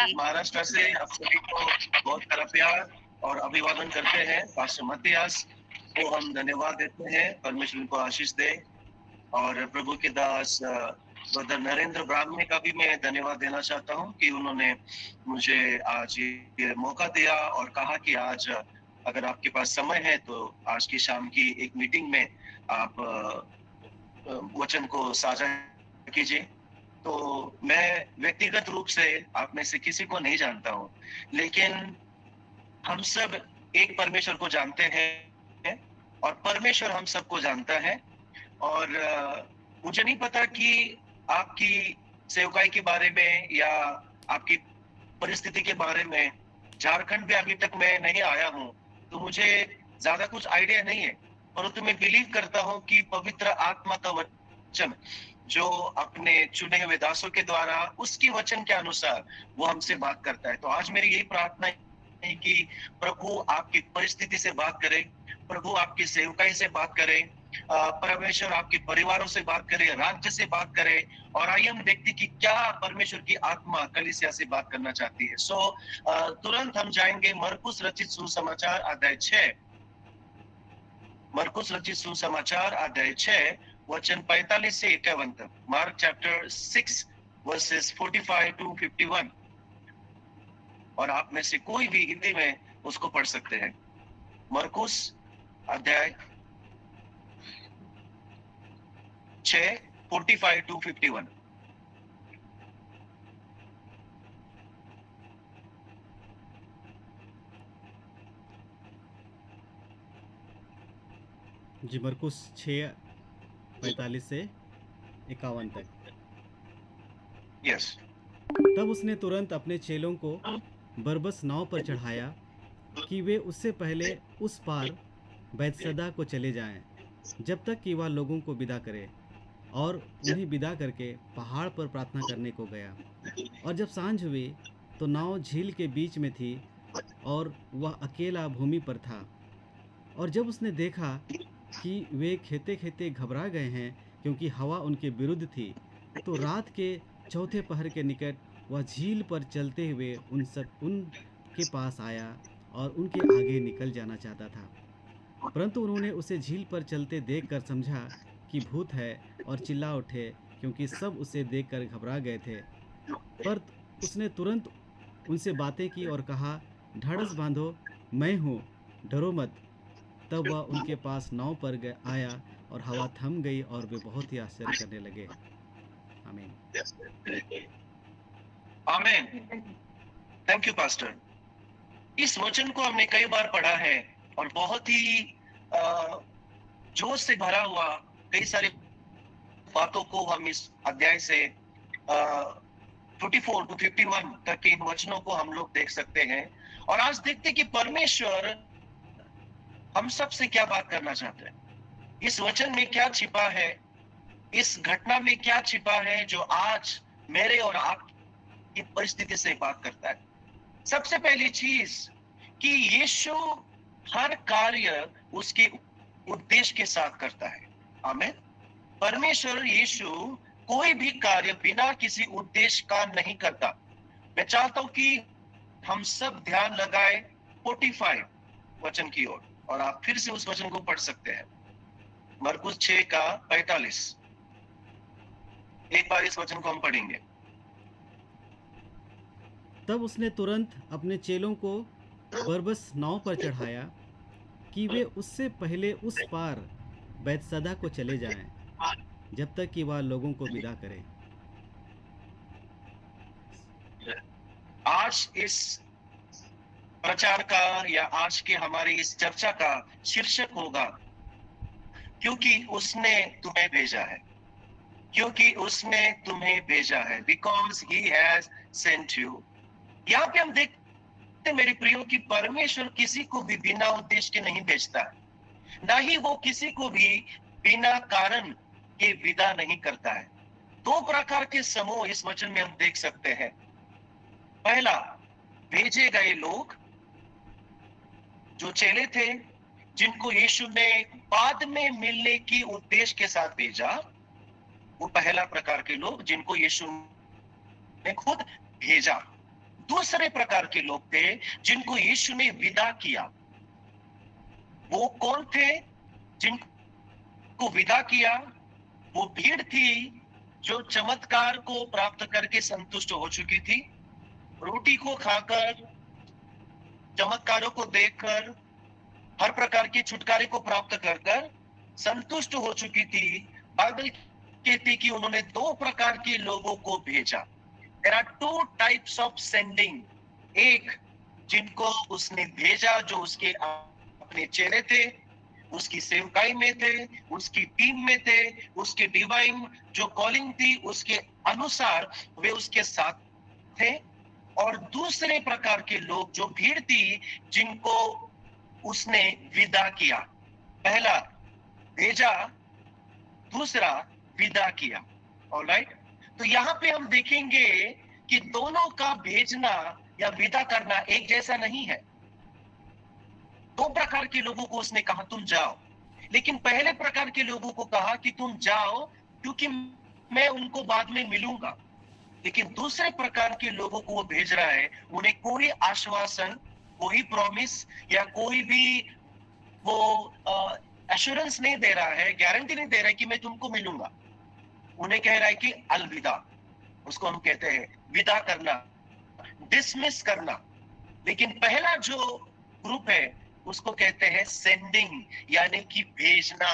महाराष्ट्र से आप सभी को बहुत सारा प्यार और अभिवादन करते हैं। पास्टर मत्तियास को हम धन्यवाद देते हैं, परमेश्वर को आशीष दे। और प्रभु के दास ब्रदर नरेंद्र ब्राह्मणे का भी मैं धन्यवाद देना चाहता हूँ कि उन्होंने मुझे आज ये मौका दिया और कहा कि आज अगर आपके पास समय है तो आज की शाम की एक मीटिंग में आप वचन को साझा कीजिए। तो मैं व्यक्तिगत रूप से आप में से किसी को नहीं जानता हूँ, लेकिन हम सब एक परमेश्वर को जानते हैं और परमेश्वर हम सबको जानता है। और मुझे नहीं पता कि आपकी सेवकाई के बारे में या आपकी परिस्थिति के बारे में, झारखंड में अभी तक मैं नहीं आया हूँ तो मुझे ज्यादा कुछ आइडिया नहीं है, परंतु मैं बिलीव करता हूँ कि पवित्र आत्मा का वचन जो अपने चुने हुए दासों के द्वारा उसकी वचन के अनुसार वो हमसे बात करता है। तो आज मेरी यही प्रार्थना है कि प्रभु आपकी परिस्थिति से बात करे, प्रभु आपकी सेवकाई से बात करे, परमेश्वर आपके परिवारों से बात करे, राज्य से बात करे। और आइए हम देखते कि क्या परमेश्वर की आत्मा कलीसिया से बात करना चाहती है। तुरंत हम जाएंगे मरकुस रचित सुसमाचार अध्याय 6, मरकुस रचित सुसमाचार अध्याय 6 वचन 45 से 51 तक। Mark chapter 6 versus 45 to 51। और आप में से कोई भी हिंदी में उसको पढ़ सकते हैं। मरकुस अध्याय 6 45 to 51। जी, मरकुस 6 45 से 51 तक। यस। तब उसने तुरंत अपने चेलों को बरबस नाव पर चढ़ाया कि वे उससे पहले उस पार बैतसैदा को चले जाएं, जब तक कि वह लोगों को विदा करे। और उन्हें विदा करके पहाड़ पर प्रार्थना करने को गया। और जब सांझ हुई तो नाव झील के बीच में थी और वह अकेला भूमि पर था। और जब उसने देखा कि वे खेते खेते घबरा गए हैं क्योंकि हवा उनके विरुद्ध थी, तो रात के चौथे पहर के निकट वह झील पर चलते हुए उनके पास आया और उनके आगे निकल जाना चाहता था। परंतु उन्होंने उसे झील पर चलते देखकर समझा कि भूत है और चिल्ला उठे, क्योंकि सब उसे देखकर घबरा गए थे। पर उसने तुरंत उनसे बातें की और कहा, ढाढ़स बांधो, मैं हूँ, डरो मत। तब वह उनके पास नाव पर आया और हवा थम गई और वे बहुत ही आश्चर्य करने लगे। आमीन। आमीन। Thank you pastor. इस वचन को हमने कई बार पढ़ा है और बहुत ही जोश से भरा हुआ कई सारी बातों को हम इस अध्याय से 44 to 51 तक के इन वचनों को हम लोग देख सकते हैं। और आज देखते कि परमेश्वर हम सब से क्या बात करना चाहते हैं, इस वचन में क्या छिपा है, इस घटना में क्या छिपा है जो आज मेरे और आपकी परिस्थिति से बात करता है। सबसे पहली चीज कि यीशु हर कार्य उसके उद्देश्य के साथ करता है। आमीन। परमेश्वर यीशु कोई भी कार्य बिना किसी उद्देश्य का नहीं करता। मैं चाहता हूं कि हम सब ध्यान लगाए 45 वचन की ओर, और आप फिर से उस वचन को पढ़ सकते हैं। मरकुस 6 का 45। एक बार इस वचन को हम पढ़ेंगे। तब उसने तुरंत अपने चेलों को बरबस नाव पर चढ़ाया कि वे उससे पहले उस पार बैतसैदा को चले जाएं, जब तक कि वह लोगों को विदा करे। आज इस प्रचार का या आज के हमारी इस चर्चा का शीर्षक होगा, क्योंकि उसने तुम्हें भेजा है। क्योंकि उसने तुम्हें भेजा है, because he has sent you. यहाँ पे हम देखते मेरे प्रियो कि परमेश्वर किसी को भी बिना उद्देश्य के नहीं भेजता, ना ही वो किसी को भी बिना कारण के विदा नहीं करता है। दो प्रकार के समूह इस वचन में हम देख सकते हैं। पहला, भेजे गए लोग जो चेले थे, जिनको यीशु ने बाद में मिलने की उद्देश्य के साथ भेजा, वो पहला प्रकार के लोग जिनको यीशु ने खुद भेजा। दूसरे प्रकार के लोग थे जिनको यीशु ने विदा किया। वो कौन थे जिनको विदा किया? वो भीड़ थी जो चमत्कार को प्राप्त करके संतुष्ट हो चुकी थी, रोटी को खाकर, चमत्कारों को देखकर, हर प्रकार के छुटकारे को प्राप्त कर कर संतुष्ट हो चुकी थी। बाइबल कहती कि उन्होंने दो प्रकार के लोगों को भेजा। There are two types of sending. एक जिनको उसने भेजा जो उसके अपने चेले थे, उसकी सेवकाई में थे, उसकी टीम में थे, उसके डिवाइन जो कॉलिंग थी उसके अनुसार वे उसके साथ थे। और दूसरे प्रकार के लोग जो भीड़ थी जिनको उसने विदा किया। पहला भेजा, दूसरा विदा किया। ऑलराइट, तो यहाँ पे हम देखेंगे कि दोनों का भेजना या विदा करना एक जैसा नहीं है। दो प्रकार के लोगों को उसने कहा तुम जाओ, लेकिन पहले प्रकार के लोगों को कहा कि तुम जाओ क्योंकि मैं उनको बाद में मिलूंगा। लेकिन दूसरे प्रकार के लोगों को वो भेज रहा है, उन्हें कोई आश्वासन, कोई प्रॉमिस या कोई भी वो एश्योरेंस नहीं दे रहा है, गारंटी नहीं दे रहा है कि मैं तुमको मिलूंगा। उन्हें कह रहा है कि अलविदा, उसको हम कहते हैं विदा करना, डिसमिस करना। लेकिन पहला जो ग्रुप है उसको कहते हैं सेंडिंग, यानी कि भेजना।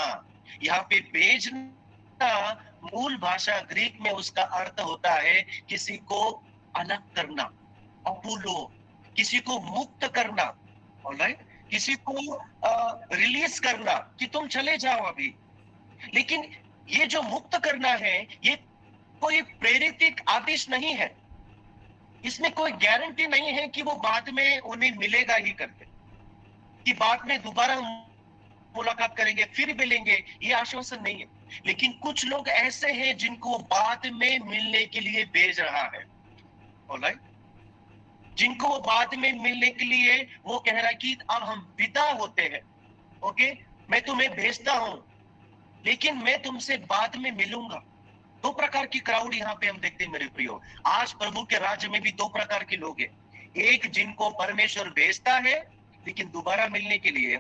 यहाँ पे भेजना मूल भाषा ग्रीक में उसका अर्थ होता है किसी को अलग करना, अपुलो, किसी को मुक्त करना, ऑलराइट, किसी को रिलीज करना कि तुम चले जाओ अभी। लेकिन ये जो मुक्त करना है ये कोई प्रेरित आदेश नहीं है, इसमें कोई गारंटी नहीं है कि वो बाद में उन्हें मिलेगा ही करके, कि बाद में दोबारा मुलाकात करेंगे फिर मिलेंगे, ये आश्वासन नहीं है। लेकिन कुछ लोग ऐसे हैं जिनको बाद में मिलने के लिए भेज रहा है, ऑलराइट, जिनको वो बाद में मिलने के लिए वो कह रहा है कि अब हम विदा होते हैं, ओके, मैं तुम्हें भेजता हूं लेकिन मैं तुमसे बाद में मिलूंगा। दो प्रकार की क्राउड यहाँ पे हम देखते हैं मेरे प्रियो। आज प्रभु के राज्य में भी दो प्रकार के लोग हैं, एक जिनको परमेश्वर भेजता है लेकिन दोबारा मिलने के लिए,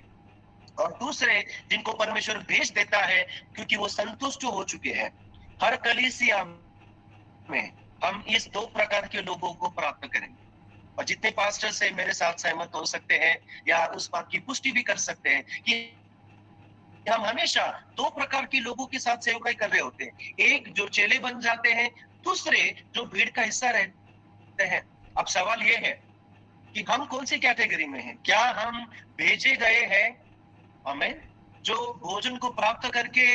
और दूसरे जिनको परमेश्वर भेज देता है क्योंकि वो संतुष्ट हो चुके हैं। हर कलीसिया में हम इस दो प्रकार के लोगों को प्राप्त करेंगे। और जितने पास्टर से मेरे साथ सहमत हो सकते हैं या उस बात की पुष्टि भी कर सकते हैं कि हम हमेशा दो प्रकार के लोगों के साथ सेवकाई कर रहे होते हैं, एक जो चेले बन जाते हैं, दूसरे जो भीड़ का हिस्सा रहते हैं। अब सवाल ये है कि हम कौन सी कैटेगरी में हैं? क्या हम भेजे गए हैं, हमें जो भोजन को प्राप्त करके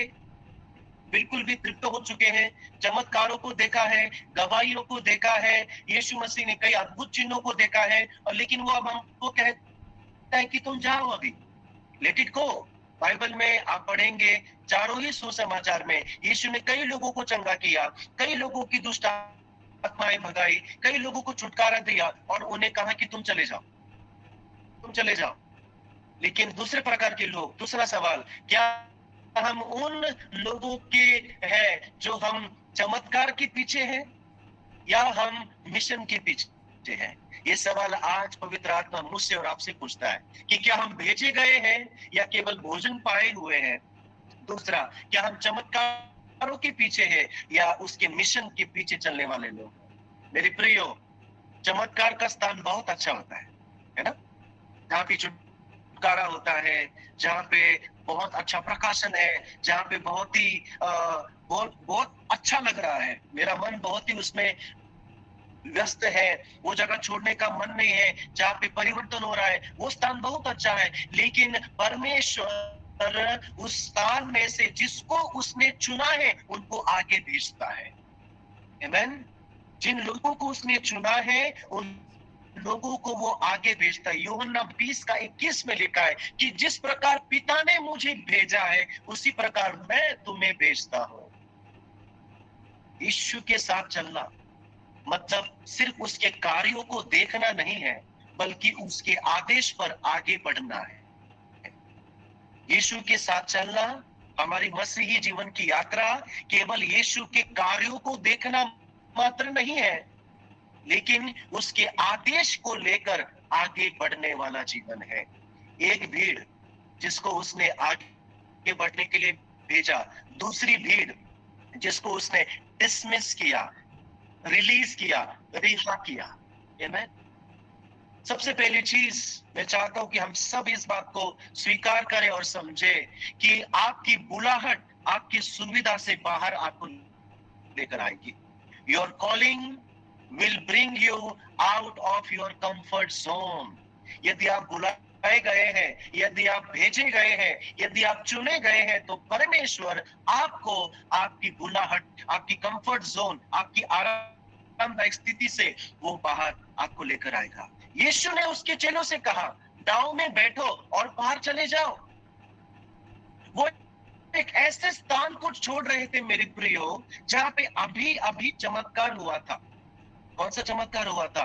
बिल्कुल भी तृप्त हो चुके हैं, चमत्कारों को देखा है, गवाहियों को देखा है, यीशु मसीह ने कई अद्भुत चिन्हों को देखा है, और लेकिन वो अब हमको कहता है कि तुम जाओ अभी, लेट इट गो। बाइबल में आप पढ़ेंगे चारों ही सुसमाचार में यीशु ने कई लोगों को चंगा किया, कई लोगों की दुष्ट आत्माएं भगाई, कई लोगों को छुटकारा दिया और उन्हें कहा कि तुम चले जाओ, तुम चले जाओ। लेकिन दूसरे प्रकार के लोग, दूसरा सवाल, क्या हम उन लोगों के हैं जो हम चमत्कार के पीछे हैं या हम मिशन के पीछे हैं? ये सवाल आज पवित्र आत्मा मुझसे और आपसे पूछता है कि क्या हम भेजे गए हैं या केवल भोजन पाए हुए हैं। दूसरा, क्या हम चमत्कारों के पीछे हैं या उसके मिशन के पीछे चलने वाले लोग? मेरे प्रियो, चमत्कार का स्थान बहुत अच्छा होता है ना, जहाँ पे छुटकारा होता है, जहाँ पे बहुत अच्छा प्रकाशन है, जहाँ पे बहुत ही बहुत अच्छा लग रहा है, मेरा मन बहुत ही उसमें व्यस्त है, वो जगह छोड़ने का मन नहीं है, जहाँ पे परिवर्तन हो रहा है, वो स्थान बहुत अच्छा है। लेकिन परमेश्वर उस स्थान में से जिसको उसने चुना है उनको आगे भेजता है। आमीन। जिन लोगों को उसने चुना है उन लोगों को वो आगे भेजता है। यूहन्ना 20:21 में लिखा है कि जिस प्रकार पिता ने मुझे भेजा है उसी प्रकार मैं तुम्हें भेजता हूं। यीशु के साथ चलना मतलब सिर्फ उसके कार्यों को देखना नहीं है, बल्कि उसके आदेश पर आगे बढ़ना है। यीशु के साथ चलना, हमारी मसीही जीवन की यात्रा केवल यीशु के कार्यों को देखना मात्र नहीं है, लेकिन उसके आदेश को लेकर आगे बढ़ने वाला जीवन है। एक भीड़ जिसको उसने आगे बढ़ने के लिए भेजा, दूसरी भीड़ जिसको उसने डिसमिस किया, रिलीज किया, रिहा किया। आमेन। सबसे पहली चीज मैं चाहता हूं कि हम सब इस बात को स्वीकार करें और समझे कि आपकी बुलाहट आपकी सुविधा से बाहर आपको लेकर आएगी। Your calling will bring you out of your comfort zone. यदि आप बुलाए गए हैं, यदि आप भेजे गए हैं, यदि आप चुने गए हैं, तो परमेश्वर आपको आपकी बुलाहट, आपकी कंफर्ट जोन, आपकी आरामदायक स्थिति से वो बाहर आपको लेकर आएगा। यीशु ने उसके चेलों से कहा, नाव में बैठो और बाहर चले जाओ। वो एक ऐसे स्थान को छोड़ रहे थे मेरे प्रियो, जहां पे अभी अभी चमत्कार हुआ था। कौन सा चमत्कार हुआ था?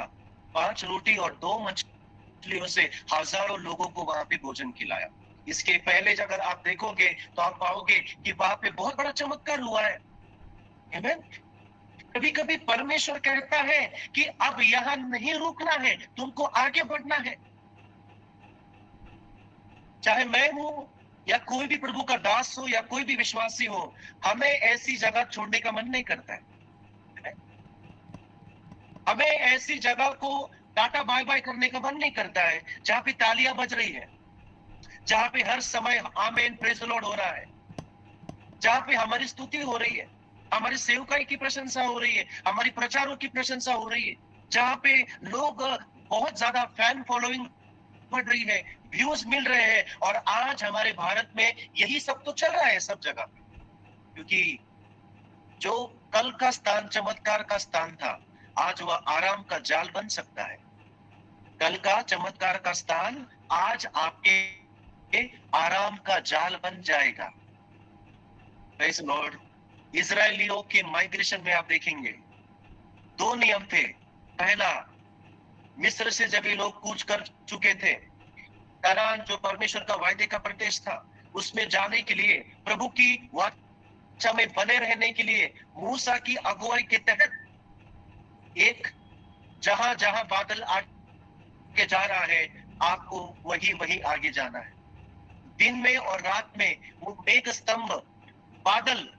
5 रोटी और 2 मछलियों से हजारों लोगों को वहां पे भोजन खिलाया। इसके पहले अगर आप देखोगे तो आप पाओगे कि वहां पे बहुत बड़ा चमत्कार हुआ है। आमीन। कभी कभी परमेश्वर कहता है कि अब यहां नहीं रुकना है, तुमको आगे बढ़ना है। चाहे मैं हूं या कोई भी प्रभु का दास हो या कोई भी विश्वासी हो, हमें ऐसी जगह छोड़ने का मन नहीं करता है। हमें ऐसी जगह को टाटा बाय बाय करने का मन नहीं करता है जहां पे तालियां बज रही है, जहां पे हर समय आमेन प्रेज द लॉर्ड हो रहा है, जहां पे हमारी स्तुति हो रही है, हमारी सेवकाई की प्रशंसा हो रही है, हमारी प्रचारों की प्रशंसा हो रही है, जहां पे लोग बहुत ज्यादा फैन फॉलोइंग बढ़ रही है, व्यूज मिल रहे हैं। और आज हमारे भारत में यही सब तो चल रहा है सब जगह, क्योंकि जो कल का स्थान चमत्कार का स्थान था, आज वह आराम का जाल बन सकता है। कल का चमत्कार का स्थान आज आपके आराम का जाल बन जाएगा। Praise the Lord. इजरायलियों के माइग्रेशन में आप देखेंगे 2 नियम थे। पहला, मिस्र से जब ये लोग कूच कर चुके थे, कनान जो परमेश्वर का वायदे का प्रदेश था, उसमें जाने के लिए, प्रभु की वाचा में बने रहने के लिए मूसा की अगुवाई के तहत एक जहां जहां बादल आगे जा रहा है, आपको वही वही आगे जाना है। दिन में और रात में वो मेघ स्तंभ, बादल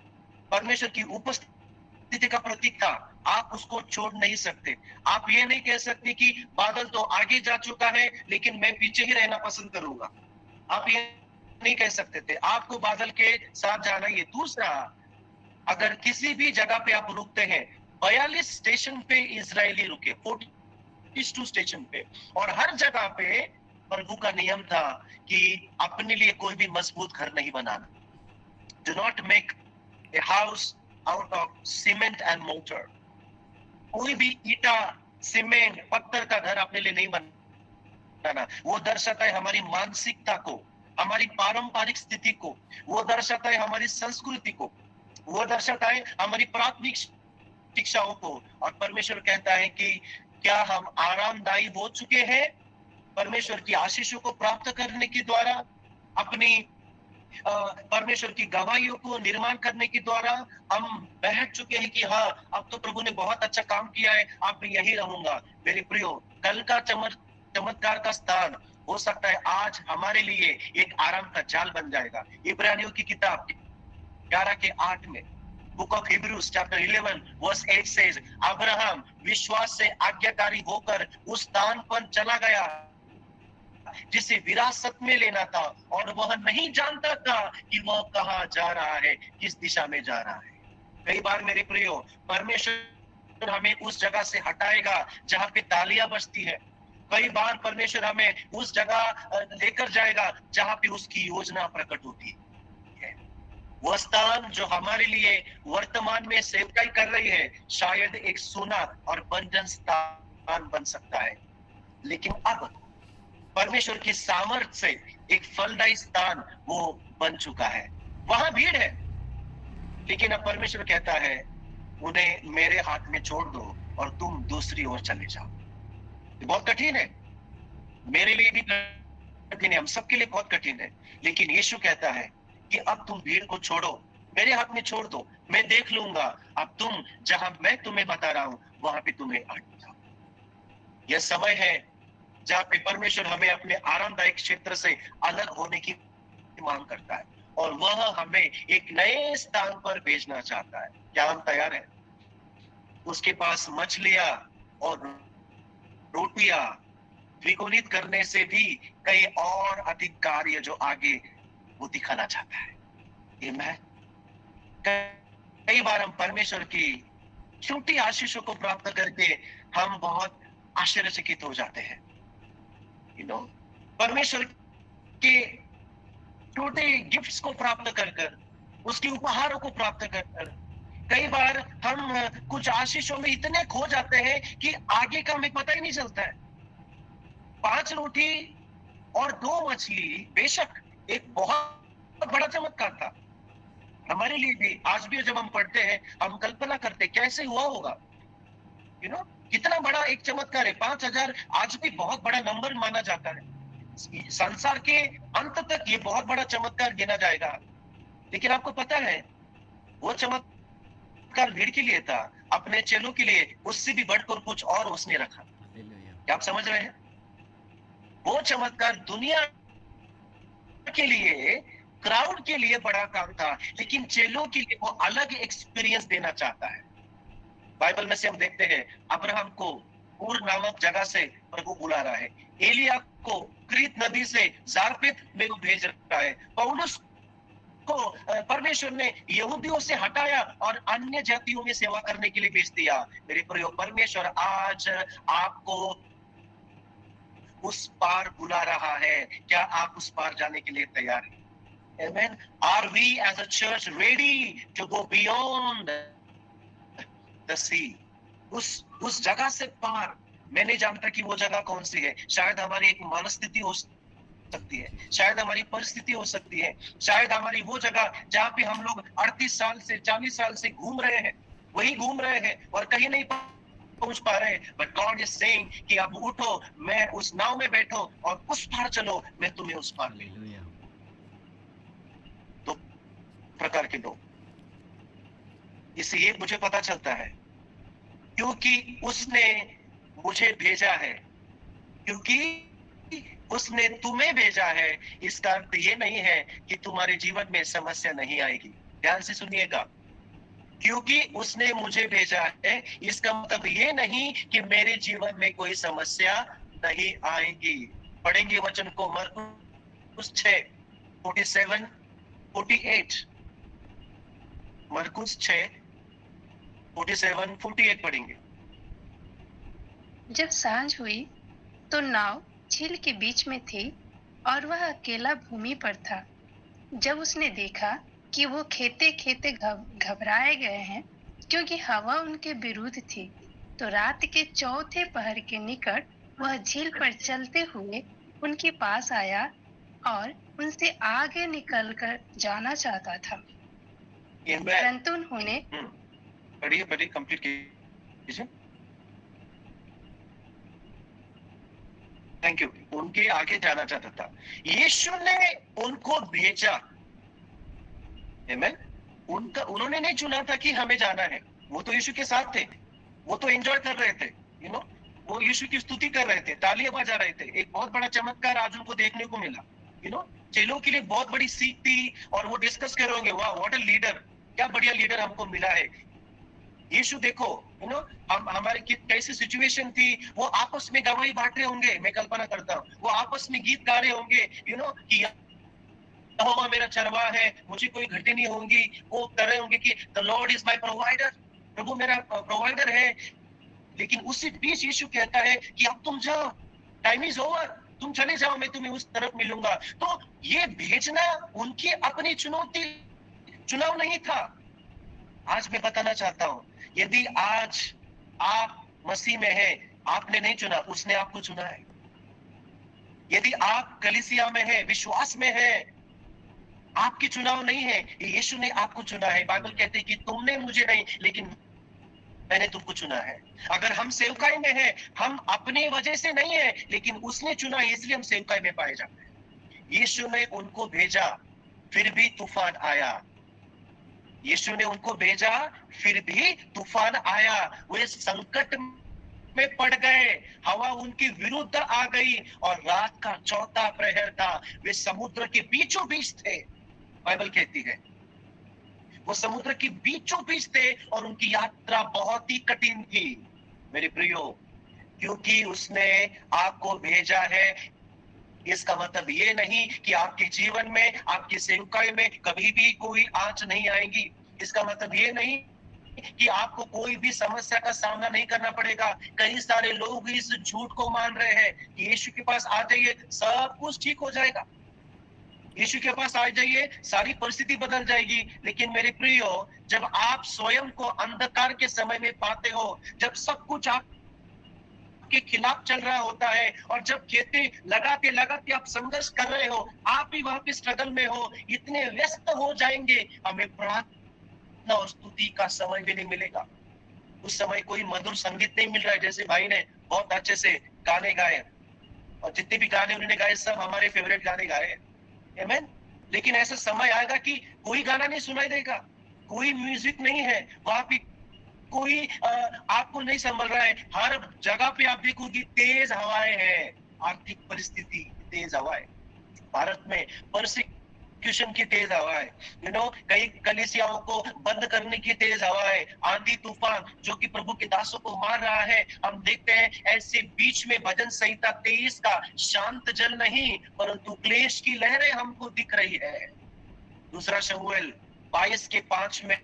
परमेश्वर की उपस्थिति का प्रतीक था। आप उसको छोड़ नहीं सकते। आप ये नहीं कह सकते कि बादल तो आगे जा चुका है लेकिन मैं पीछे ही रहना पसंद करूंगा। आप ये नहीं कह सकते थे। आपको बादल के साथ जाना ही है। दूसरा, अगर किसी भी जगह पे आप रुकते हैं, 42 स्टेशन पे इजरायली रुके, 42 स्टेशन पे, और हर जगह पे प्रभु का नियम था कि अपने लिए कोई भी मजबूत घर नहीं बनाना। Do not make a house out of cement and mortar. कोई भी ईटा, सीमेंट, पत्थर का घर अपने लिए नहीं बनाना। वो दर्शाता है हमारी मानसिकता को, हमारी पारंपरिक स्थिति को, वो दर्शाता है हमारी संस्कृति को, वो दर्शाता है हमारी प्राथमिक शिक्षाओं को। और परमेश्वर कहता है कि क्या हम आरामदायी हो चुके हैं परमेश्वर की आशीषों को प्राप्त करने के द्वारा, अपनी परमेश्वर की गवाहियों को निर्माण करने के द्वारा हम बैठ चुके हैं कि हाँ, अब तो प्रभु ने बहुत अच्छा काम किया है, अब मैं यही रहूंगा। मेरे प्रियो, कल का चमत्कार का स्थान हो सकता है आज हमारे लिए एक आराम का जाल बन जाएगा। इब्रानियों की किताब 11 के 8 में, book of Hebrews chapter 11 verse 8 says, Abraham विश्वास से आज्ञाकारी होकर उस स्थान पर चला गया जिसे विरासत में लेना था, और वह नहीं जानता था कि वह कहां जा रहा है, किस दिशा में जा रहा है। कई बार मेरे प्रियो, परमेश्वर हमें उस जगह से हटाएगा जहां पे तालियां बजती है। कई बार परमेश्वर हमें उस जगह लेकर जाएगा जहां पे उसकी योजना प्रकट होती है। वह स्थान जो हमारे लिए वर्तमान में सेवकाई कर रही है, शायद एक सुना और बंधन स्थान बन सकता है, लेकिन अब परमेश्वर की सामर्थ्य से एक फलदायी स्थान वो बन चुका है। वहां भीड़ है, लेकिन अब परमेश्वर कहता है उन्हें मेरे हाथ में छोड़ दो और तुम दूसरी ओर चले जाओ। ये बहुत कठिन है, मेरे लिए भी कठिन है, हम सबके लिए बहुत कठिन है, लेकिन यीशु कहता है कि अब तुम भीड़ को छोड़ो, मेरे हाथ में छोड़ दो, मैं देख लूंगा। अब तुम जहां मैं तुम्हें बता रहा हूं वहां पे तुम्हें आगे जाओ। यह समय है जहाँ पे परमेश्वर हमें अपने आरामदायक क्षेत्र से अलग होने की मांग करता है और वह हमें एक नए स्थान पर भेजना चाहता है। क्या हम तैयार हैं? उसके पास मछलियां और रोटियां द्विगुणित करने से भी कई और अधिक कार्य जो आगे वो दिखाना चाहता है। आमीन। कई बार हम परमेश्वर की छोटी आशीषों को प्राप्त करके हम बहुत आश्चर्यचकित हो जाते हैं। परमेश्वर के छोटे गिफ्ट्स को प्राप्त कर कर, उसके उपहारों को प्राप्त कर कर कई बार हम कुछ आशीषों में इतने खो जाते हैं कि आगे का हमें पता ही नहीं चलता है। 5 रोटी और 2 मछली बेशक एक बहुत बड़ा चमत्कार था हमारे लिए भी। आज भी जब हम पढ़ते हैं हम कल्पना करते कैसे हुआ होगा, कितना बड़ा एक चमत्कार है। 5000 आज भी बहुत बड़ा नंबर माना जाता है। संसार के अंत तक ये बहुत बड़ा चमत्कार गिना जाएगा। लेकिन आपको पता है वो चमत्कार भीड़ के लिए था, अपने चेलों के लिए उससे भी बढ़कर कुछ और उसने रखा। क्या आप समझ रहे हैं? वो चमत्कार दुनिया के लिए, क्राउड के लिए बड़ा काम था, लेकिन चेलों के लिए वो अलग एक्सपीरियंस देना चाहता है। बाइबल में से हम देखते हैं अब्राहम को ऊर नामक जगह से प्रभु बुला रहा है, एलिया को क्रीत नदी से जारपित में वो भेज रहा है, पौलुस को परमेश्वर ने यहूदियों से हटाया और अन्य जातियों में सेवा करने के लिए भेज दिया। मेरे प्रिय, परमेश्वर आज आपको उस पार बुला रहा है। क्या आप उस पार जाने के लिए तैयार हैं? Amen. Are we as a church ready to go beyond the sea? उस जगह से पार। मैं नहीं जानता कि वो जगह कौन सी है। शायद हमारी एक मनस्थिति हो सकती है, शायद हमारी परिस्थिति हो सकती है, शायद हमारी वो जगह जहाँ पे हम लोग 38 साल से 40 साल से घूम रहे हैं, वही घूम रहे हैं और कहीं नहीं पहुंच पा रहे। बट गॉड इज सेइंग कि अब उठो, मैं उस नाव में बैठो और उस पार चलो, मैं तुम्हें उस पार ले लूं। दो प्रकार के लोग, इसलिए मुझे पता चलता है क्योंकि उसने मुझे भेजा है, क्योंकि उसने तुम्हें भेजा है। इसका अर्थ ये नहीं है कि तुम्हारे जीवन में समस्या नहीं आएगी। ध्यान से सुनिएगा, क्योंकि उसने मुझे भेजा है इसका मतलब ये नहीं कि मेरे जीवन में कोई समस्या नहीं आएगी। पढ़ेंगे वचन को मरकुस 6:47 48, मरकुस 6:47-48 पढ़ेंगे। जब सांझ हुई तो नाव झील के बीच में थी और वह अकेला भूमि पर था। जब उसने देखा कि वो खेते खेते घबराए गए हैं क्योंकि हवा उनके विरुद्ध थी, तो रात के चौथे पहर के निकट वह झील पर चलते हुए उनके पास आया और उनसे आगे निकलकर जाना चाहता था, परंतु उन्होंने पढ़िए कंप्लीट कीजिए। Thank you. उनके आगे जाना चाहता था, यीशु ने उनको भेजा। आमीन। उन्होंने नहीं चुना था कि हमें जाना है, वो तो यीशु के साथ थे, वो तो एंजॉय कर रहे थे, वो यीशु की स्तुति कर रहे थे, तालियां बजा रहे थे। एक बहुत बड़ा चमत्कार आज उनको देखने को मिला। चेलों के लिए बहुत बड़ी सीख थी और वो डिस्कस कर रहे होंगे, वाह व्हाट अ लीडर, क्या बढ़िया लीडर हमको मिला है। यीशु देखो, हम हमारी कैसी सिचुएशन थी, वो आपस में गवाही बांट रहे होंगे। मैं कल्पना करता हूँ वो आपस में गीत गा रहे होंगे, कि यहोवा मेरा चरवाहा है, मुझे कोई घटी नहीं होंगी। वो कर रहे होंगे कि the Lord is my provider, प्रभु मेरा प्रोवाइडर है। लेकिन उसी बीच यीशु कहता है कि अब तुम जाओ, टाइम इज ओवर, तुम चले जाओ, मैं तुम्हें उस तरफ मिलूंगा। तो ये भेजना उनकी अपनी चुनाव नहीं था। आज मैं बताना चाहता हूं, यदि आज आप मसीह में हैं, आपने नहीं चुना, उसने आपको चुना है। यदि आप कलीसिया में हैं, विश्वास में हैं, आपकी चुनाव नहीं है, यीशु ने आपको चुना है। बाइबल कहते हैं कि तुमने मुझे नहीं, लेकिन मैंने तुमको चुना है। अगर हम सेवकाई में हैं, हम अपने वजह से नहीं है, लेकिन उसने चुना है, इसलिए हम सेवकाई में पाए जाते हैं। यीशु ने उनको भेजा, फिर भी तूफान आया। यीशु ने उनको भेजा, फिर भी तूफान आया। वो इस संकट में पड़ गए, हवा उनके विरुद्ध आ गई और रात का चौथा प्रहर था, वे समुद्र के बीचों बीच थे। बाइबल कहती है वो समुद्र के बीचों बीच थे और उनकी यात्रा बहुत ही कठिन थी। मेरे प्रियो, क्योंकि उसने आपको भेजा है, इसका मतलब ये नहीं कि आपके जीवन में, आपकी सेवकाई में कभी भी कोई आंच नहीं आएगी। इसका मतलब ये नहीं कि आपको कोई भी समस्या का सामना नहीं करना पड़ेगा। कई सारे लोग इस झूठ को मान रहे हैं कि यीशु के पास आ जाइए, सब कुछ ठीक हो जाएगा। यीशु के पास आ जाइए, सारी परिस्थिति बदल जाएगी। लेकिन मेरे प्रियो, जब आप स्वयं को अंधकार के समय में पाते हो, जब सब कुछ आप के खिलाफ चल रहा होता है और जब कहते लगाते लगाते आप संघर्ष कर रहे हो, आप भी वहां पे स्ट्रगल में हो, इतने व्यस्त हो जाएंगे, हमें प्रार्थना और स्तुति का समय भी नहीं मिलेगा। उस समय कोई मधुर संगीत नहीं मिल रहा है। जैसे भाई ने बहुत अच्छे से गाने गाए और जितने भी गाने उन्होंने गाए सब हमारे फेवरेट गाने गाए, आमीन। लेकिन ऐसा समय आएगा कि कोई गाना नहीं सुनाई देगा, कोई म्यूजिक नहीं है वहां पे, कोई आपको नहीं संभल रहा है। हर जगह पे आप देखोगे तेज हवाएं हैं, आर्थिक परिस्थिति तेज हवाएं, भारत में परसिक्यूशन की तेज हवाएं, कई कलीसियाओं को बंद करने की तेज हवाएं, आंधी तूफान जो कि प्रभु के दासों को मार रहा है। हम देखते हैं ऐसे बीच में भजन संहिता 23 का शांत जल नहीं परंतु क्लेश की लहरें हमको दिख रही है। दूसरा शमूएल 22:5 में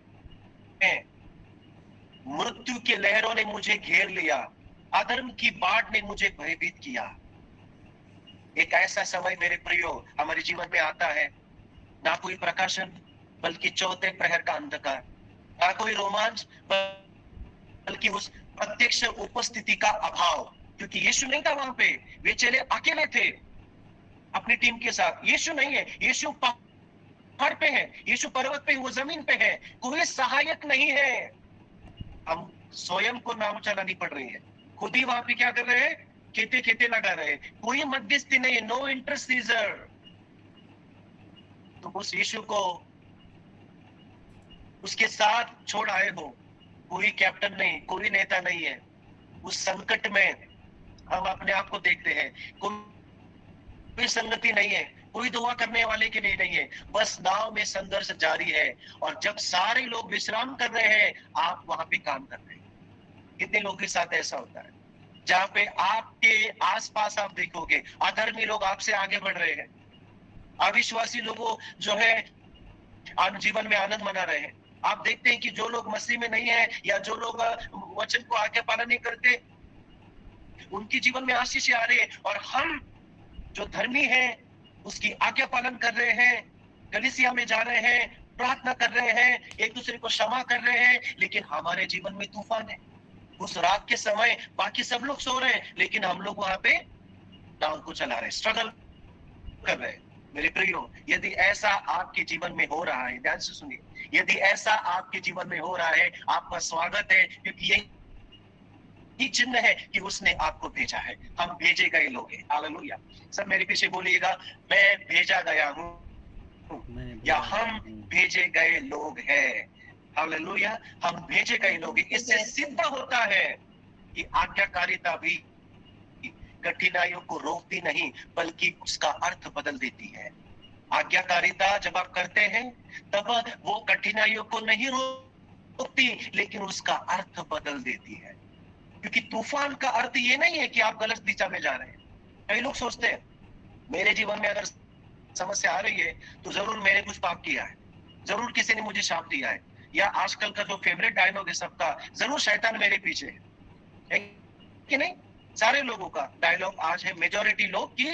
मृत्यु के लहरों ने मुझे घेर लिया, अधर्म की बाढ़ ने मुझे भयभीत किया। एक ऐसा समय मेरे प्रियो हमारे जीवन में आता है, ना कोई प्रकाशन बल्कि चौथे प्रहर का अंधकार, ना कोई रोमांच बल्कि उस प्रत्यक्ष उपस्थिति का अभाव। क्योंकि यीशु नहीं था वहां पे, वे चेले अकेले थे अपनी टीम के साथ। यीशु नहीं है, यीशु पहाड़ पे है, यीशु पर्वत पे, वो जमीन पे है, कोई सहायक नहीं है। हम स्वयं को नाम चलानी पड़ रही है, खुद ही वहां पे क्या कर रहे हैं, खेते खेते लगा रहे हैं, कोई मध्यस्थी नहीं है, नो इंटरसीजर। तो उस यीशु को उसके साथ छोड़ आए हो, कोई कैप्टन नहीं, कोई नेता नहीं है। उस संकट में हम अपने आप को देखते हैं, कोई संगति नहीं है, कोई दुआ करने वाले के लिए नहीं है, बस नाव में संघर्ष जारी है। और जब सारे लोग विश्राम कर रहे हैं, आप वहां पे काम कर रहे हैं। कितने लोगों के साथ ऐसा होता है जहां पे आपके आसपास आप देखोगे अधर्मी लोग आपसे आगे बढ़ रहे हैं, अविश्वासी लोगों जो है जीवन में आनंद मना रहे हैं। आप देखते हैं कि जो लोग मसीह में नहीं है या जो लोग वचन को आज्ञा पालन नहीं करते, उनके जीवन में आशीष आ रही है। और हम जो धर्मी हैं उसकी आज्ञा पालन कर रहे हैं, कलीसिया में जा रहे हैं, प्रार्थना कर रहे हैं, एक दूसरे को क्षमा कर रहे हैं, लेकिन हमारे जीवन में तूफान है। उस रात के समय बाकी सब लोग सो रहे हैं, लेकिन हम लोग वहां पे नाव को चला रहे हैं, स्ट्रगल कर रहे हैं। मेरे प्रियो, यदि ऐसा आपके जीवन में हो रहा है, ध्यान से सुनिए, यदि ऐसा आपके जीवन में हो रहा है, आपका स्वागत है, क्योंकि यही चिन्ह है कि उसने आपको भेजा है। हम भेजे गए लोग हैं। हालेलुया। सब मेरे पीछे बोलिएगा, मैं भेजा गया हूँ, या हम भेजे गए लोग हैं। हालेलुया, हम भेजे गए लोग हैं। इससे सिद्ध होता है कि आज्ञाकारिता भी कठिनाइयों को रोकती नहीं बल्कि उसका अर्थ बदल देती है। आज्ञाकारिता जब आप करते हैं तब वो कठिनाइयों को नहीं रोकती लेकिन उसका अर्थ बदल देती है। क्योंकि तूफान का अर्थ ये नहीं है कि आप गलत दिशा में जा रहे हैं। कई लोग सोचते हैं मेरे जीवन में अगर समस्या आ रही है तो जरूर मैंने कुछ पाप किया है, जरूर किसी ने मुझे शाप दिया है, या आजकल का जो फेवरेट डायलॉग है सबका, जरूर शैतान मेरे पीछे है कि नहीं? सारे लोगों का डायलॉग आज है, मेजॉरिटी लोग की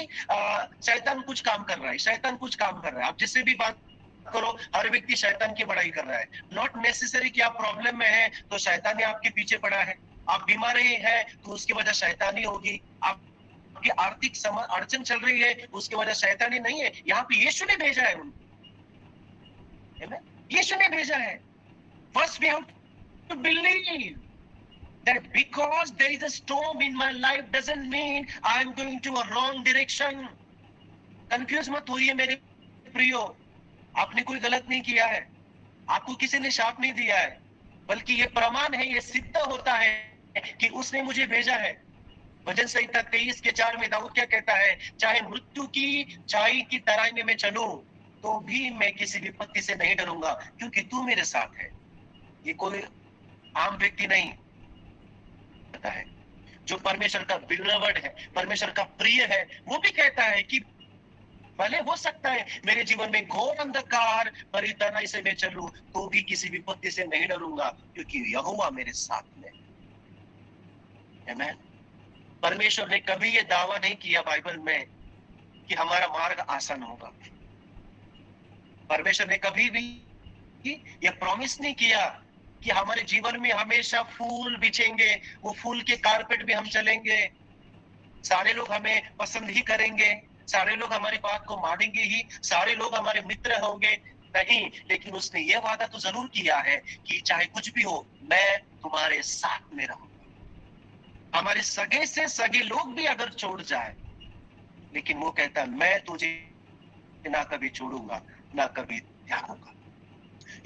शैतान कुछ काम कर रहा है, शैतान कुछ काम कर रहा है। आप जिससे भी बात करो हर व्यक्ति शैतान की बड़ाई कर रहा है। नॉट नेसेसरी कि आप प्रॉब्लम में है तो शैतान ही आपके पीछे पड़ा है। आप बीमार है तो उसकी वजह शैतानी होगी। आपकी आर्थिक अड़चन चल रही है उसकी वजह शैतानी नहीं है। यहाँ पे यीशु ने भेजा है उनको, यीशु ने भेजा है। First we have to believe that because there is a storm in my life doesn't mean I am going to a wrong direction. Confuse मत होइए मेरे प्रियो, आपने कोई गलत नहीं किया है, आपको किसी ने शाप नहीं दिया है, बल्कि ये प्रमाण है, ये सिद्ध होता है कि उसने मुझे भेजा है। भजन संहिता 23:4 में दाऊद क्या कहता है, चाहे मृत्यु की छाई की तराई में मैं चलूं तो भी मैं किसी विपत्ति से नहीं डरूंगा, क्योंकि तू मेरे साथ है। ये कोई आम व्यक्ति नहीं कहता है, जो परमेश्वर का बिलवड है, परमेश्वर का प्रिय है, वो भी कहता है कि भले हो सकता है मेरे जीवन में घोर अंधकार भरी तराई से मैं चलूं तो भी किसी विपत्ति से नहीं डरूंगा, क्योंकि यहोवा मेरे साथ में। आमीन। परमेश्वर ने कभी ये दावा नहीं किया बाइबल में कि हमारा मार्ग आसान होगा। परमेश्वर ने कभी भी ये प्रॉमिस नहीं किया कि हमारे जीवन में हमेशा फूल बिछेंगे, वो फूल के कारपेट में हम चलेंगे, सारे लोग हमें पसंद ही करेंगे, सारे लोग हमारी बात को मानेंगे ही, सारे लोग हमारे मित्र होंगे। नहीं, लेकिन उसने ये वादा तो जरूर किया है कि चाहे कुछ भी हो मैं तुम्हारे साथ में रहूंगा। हमारे सगे से सगे लोग भी अगर छोड़ जाए, लेकिन वो कहता है मैं तुझे ना कभी छोड़ूंगा ना कभी त्यागूंगा।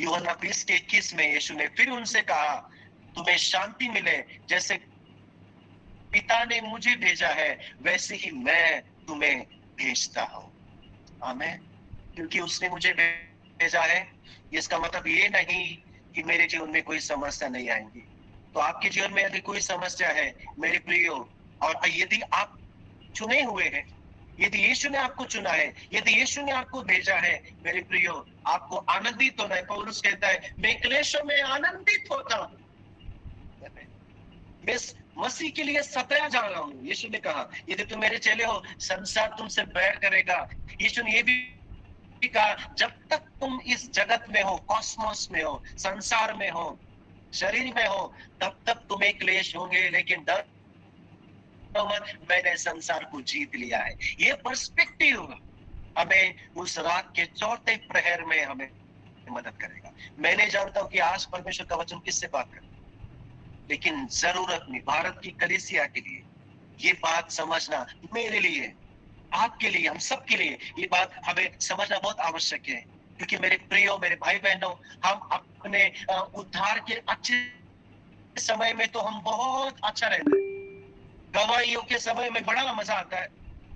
यूहन्ना 20:21 में यीशु ने फिर उनसे कहा, तुम्हें शांति मिले, जैसे पिता ने मुझे भेजा है वैसे ही मैं तुम्हें भेजता हूं। आमीन। क्योंकि उसने मुझे भेजा है, इसका मतलब ये नहीं कि मेरे जीवन में कोई समस्या नहीं आएंगी। तो आपके जीवन में यदि कोई समस्या है मेरे प्रियो, और यदि आप चुने हुए हैं, यदि यीशु ने आपको चुना है, यदि यीशु ने आपको भेजा है मेरे प्रियो, आपको आनंदित होना है। पौलुस कहता है मैं क्लेशों में आनंदित होता हूं, मैं मसीह के लिए सताया जा रहा हूं। यीशु ने कहा यदि तुम मेरे चेले हो संसार तुमसे बैर करेगा। यीशु ने ये भी कहा जब तक तुम इस जगत में हो, कॉस्मोस में हो, संसार में हो, शरीर में हो, तब तक तुम्हें क्लेश होंगे, लेकिन डर मत, मैंने संसार को जीत लिया है। ये पर्सपेक्टिव हमें उस रात के चौथे प्रहर में हमें मदद करेगा। मैं नहीं जानता हूं कि आज परमेश्वर का वचन किससे बात करे, लेकिन जरूरत नहीं, भारत की कलीसिया के लिए ये बात समझना, मेरे लिए, आपके लिए, हम सब के लिए ये बात हमें समझना बहुत आवश्यक है। क्योंकि मेरे प्रियो, मेरे भाई बहनों, हम अपने उद्धार के अच्छे समय में तो हम बहुत अच्छा रहते हैं। गवाहियों के समय में बड़ा मजा आता है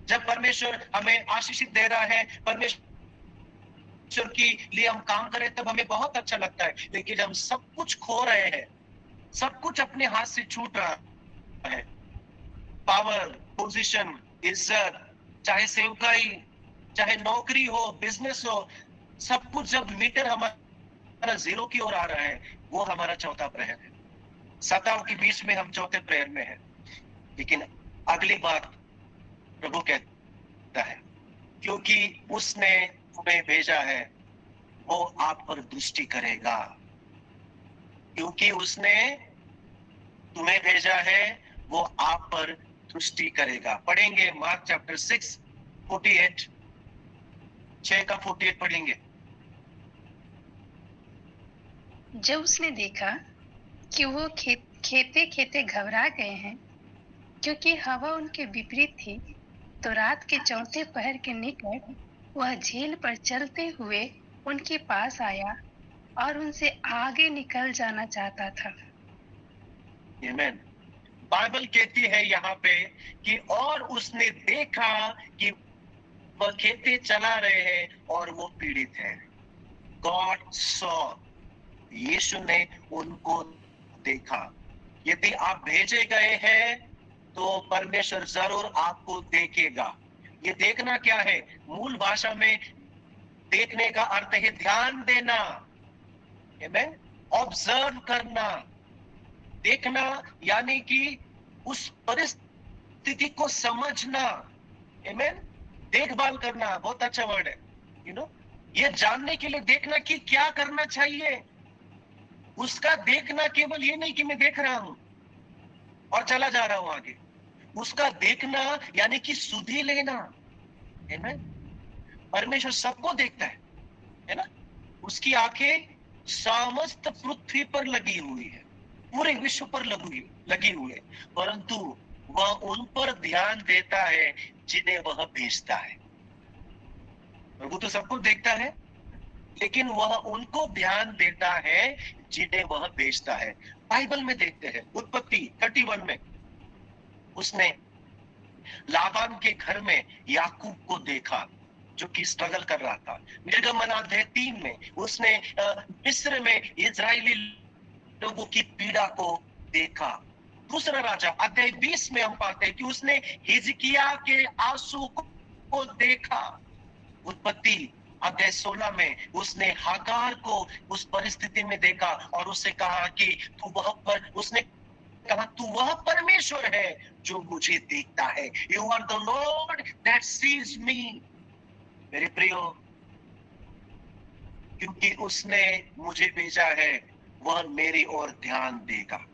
जब परमेश्वर हमें आशीषित दे रहा है, परमेश्वर के लिए हम काम करें, तब हमें बहुत अच्छा लगता है। लेकिन हम सब कुछ खो रहे हैं, सब कुछ अपने हाथ से छूट रहा है, पावर, पोजीशन, इज्जत, चाहे सेवकाई, चाहे नौकरी हो, बिजनेस हो, सब कुछ जब मीटर हमारा जीरो की ओर आ रहा है, वो हमारा चौथा प्रहर है। सताओं के बीच में हम चौथे प्रहर में है। लेकिन अगली बात प्रभु कहता है, क्योंकि उसने तुम्हें भेजा है वो आप पर दृष्टि करेगा। क्योंकि उसने तुम्हें भेजा है वो आप पर दृष्टि करेगा। पढ़ेंगे मार्क चैप्टर 6:48, 6:48 पढ़ेंगे। जब उसने देखा कि वो खेते खेते घबरा गए हैं, क्योंकि हवा उनके विपरीत थी, तो रात के चौथे पहर के निकट वह झील पर चलते हुए उनके पास आया और उनसे आगे निकल जाना चाहता था। आमीन। बाइबल कहती है यहाँ पे कि और उसने देखा कि वह खेते चला रहे हैं और वो पीड़ित है। गॉड सॉ, यीशु ने उनको देखा। यदि आप भेजे गए हैं तो परमेश्वर जरूर आपको देखेगा। ये देखना क्या है? मूल भाषा में देखने का अर्थ है ध्यान देना, ऑब्जर्व करना। देखना यानी कि उस परिस्थिति को समझना, आमीन। देखभाल करना बहुत अच्छा वर्ड है, ये जानने के लिए देखना कि क्या करना चाहिए। उसका देखना केवल ये नहीं कि मैं देख रहा हूं और चला जा रहा हूं आगे। उसका देखना यानी कि सुधि लेना, आमीन। परमेश्वर सबको देखता है ना। उसकी आंखें समस्त पृथ्वी पर लगी हुई है, पूरे विश्व पर लगी हुई है, परंतु वह उन पर ध्यान देता है जिन्हें वह भेजता है। प्रभु तो सबको देखता है, लेकिन वह उनको ध्यान देता है जिन्हें वह बेचता है। बाइबल में देखते हैं, उत्पत्ति 31 में उसने लाबान के घर में याकूब को देखा जो कि स्ट्रगल कर रहा था। निर्गमन अध्याय 3 में उसने मिस्र में इजरायली लोगों की पीड़ा को देखा। दूसरा राजा अध्याय 20 में हम पाते हैं कि उसने हिजकिया के आंसू को देखा। उत्पत्ति अध्याय 16 में उसने हागार को उस परिस्थिति में देखा और उससे कहा कि उसने कहा तू वह परमेश्वर है जो मुझे देखता है। You are the Lord that sees me. मेरे प्रियो, क्योंकि उसने मुझे भेजा है वह मेरी ओर ध्यान देगा।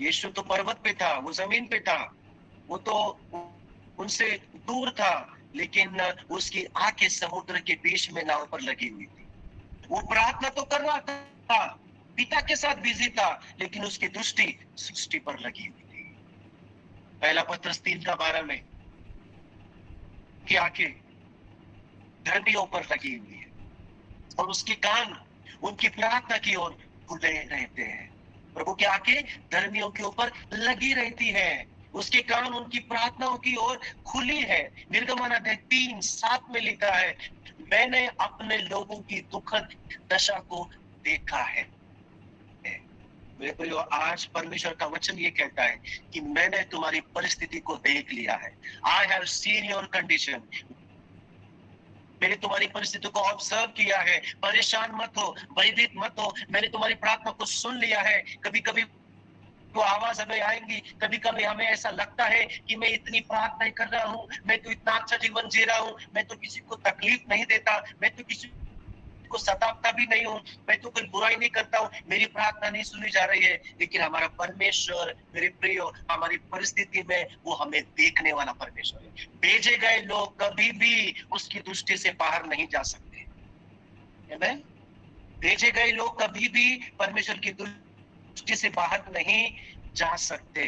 यीशु तो पर्वत पे था, वो जमीन पे था, वो तो उनसे दूर था, लेकिन उसकी आंखें समुद्र के बीच में नाव पर लगी हुई थी। वो प्रार्थना तो कर रहा था, पिता के साथ बिजी था, लेकिन उसकी दृष्टि सृष्टि पर लगी हुई थी। पहला पत्रस 3:12 में की आंखें धरतियों पर लगी हुई है और उसके कान उनकी प्रार्थना की ओर खुले रहते हैं। प्रभु की आंखें धर्मियों के ऊपर लगी रहती है, उसके कान उनकी प्रार्थनाओं की ओर खुली है। निर्गमन अध्याय 3:7 में लिखा है, मैंने अपने लोगों की दुखद दशा को देखा है। मेरे प्रियो, आज परमेश्वर का वचन ये कहता है कि मैंने तुम्हारी परिस्थिति को देख लिया है। I have seen your condition. मैंने तुम्हारी परिस्थिति को ऑब्जर्व किया है। परेशान मत हो, भयभीत मत हो, मैंने तुम्हारी प्रार्थना को सुन लिया है। कभी कभी तो आवाज हमें आएंगी, कभी कभी हमें ऐसा लगता है कि मैं इतनी प्रार्थना कर रहा हूँ, मैं तो इतना अच्छा जीवन जी रहा हूँ, मैं तो किसी को तकलीफ नहीं देता, मैं तो किसी को सताता भी नहीं हूँ, मैं तो कोई बुराई नहीं करता हूँ, मेरी प्रार्थना नहीं सुनी जा रही है। लेकिन हमारा परमेश्वर, मेरे प्रियो, हमारी परिस्थिति में वो हमें देखने वाला परमेश्वर है। भेजे गए लोग कभी भी उसकी दृष्टि से बाहर नहीं जा सकते। आमीन। भेजे गए लोग कभी भी परमेश्वर की दृष्टि से बाहर नहीं जा सकते।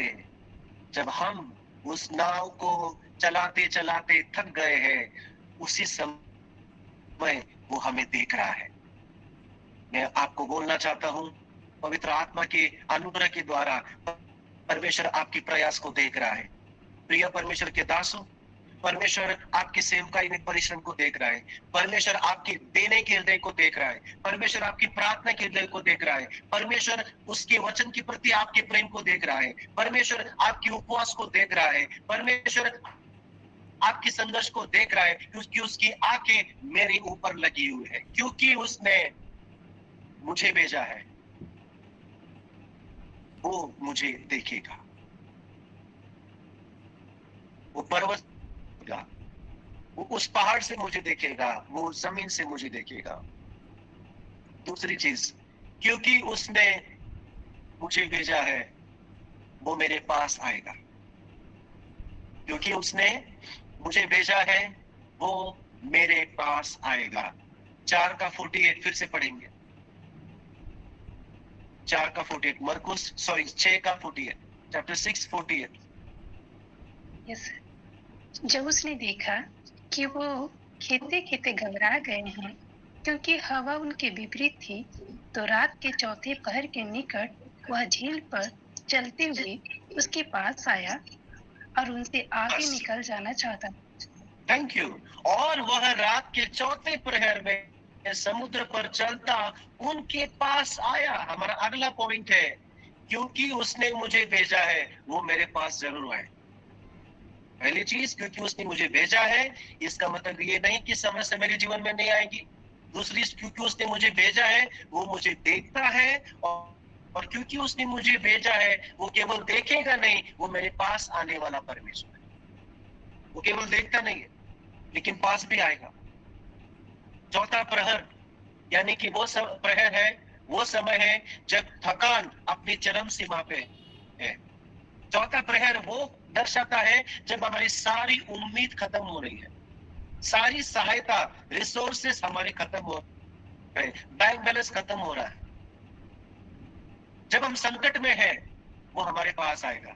जब हम उस नाव को चलाते चलाते थक गए हैं, उसी समय वो हमें देख रहा है। मैं आपको बोलना चाहता हूं, पवित्र आत्मा के अनुग्रह के द्वारा परमेश्वर आपकी प्रयास को देख रहा है। प्रिय परमेश्वर के दासों, परमेश्वर आपकी सेवकाई में परिश्रम को देख रहा है। परमेश्वर आपके देने के हृदय को देख रहा है। परमेश्वर आपकी प्रार्थना के हृदय को देख रहा है। परमेश्वर उसके वचन के प्रति आपके प्रेम को देख रहा है। परमेश्वर आपकी उपवास को देख रहा है। परमेश्वर आपकी संघर्ष को देख रहा है, क्योंकि उसकी आंखें मेरे ऊपर लगी हुई है, क्योंकि उसने मुझे भेजा है। वो मुझे देखेगा, वो पर्वत, वो उस पहाड़ से मुझे देखेगा, वो जमीन से मुझे देखेगा। दूसरी चीज, क्योंकि उसने मुझे भेजा है वो मेरे पास आएगा। क्योंकि उसने मुझे भेजा है वो मेरे पास आएगा। 4:48 फिर से पढ़ेंगे। 4:48, मरकुस 6:48, चैप्टर 6:48। यस। जब उसने देखा कि वो खेते खेते घबरा गए हैं, क्योंकि हवा उनके विपरीत थी, तो रात के चौथे पहर के निकट वह झील पर चलते हुए उसके पास आया और उनसे आगे निकल जाना चाहता। Thank you. और वह रात के चौथे प्रहर में समुद्र पर चलता उनके पास आया। हमारा अगला पॉइंट है, क्योंकि उसने मुझे भेजा है वो मेरे पास जरूर आए। पहली चीज, क्योंकि उसने मुझे भेजा है, इसका मतलब ये नहीं कि समस्या मेरे जीवन में नहीं आएगी। दूसरी, क्योंकि उसने मुझे भेजा है वो मुझे देखता है, और क्योंकि उसने मुझे भेजा है वो केवल देखेगा नहीं, वो मेरे पास आने वाला परमेश्वर है। वो केवल देखता नहीं है लेकिन पास भी आएगा। चौथा प्रहर यानी कि वो प्रहर है, वो समय है जब थकान अपनी चरम सीमा पे है। चौथा प्रहर वो दर्शाता है जब हमारी सारी उम्मीद खत्म हो रही है, सारी सहायता, रिसोर्सेस हमारे खत्म हो रहे, बैंक बैलेंस खत्म हो रहा है। जब हम संकट में हैं, वो हमारे पास आएगा।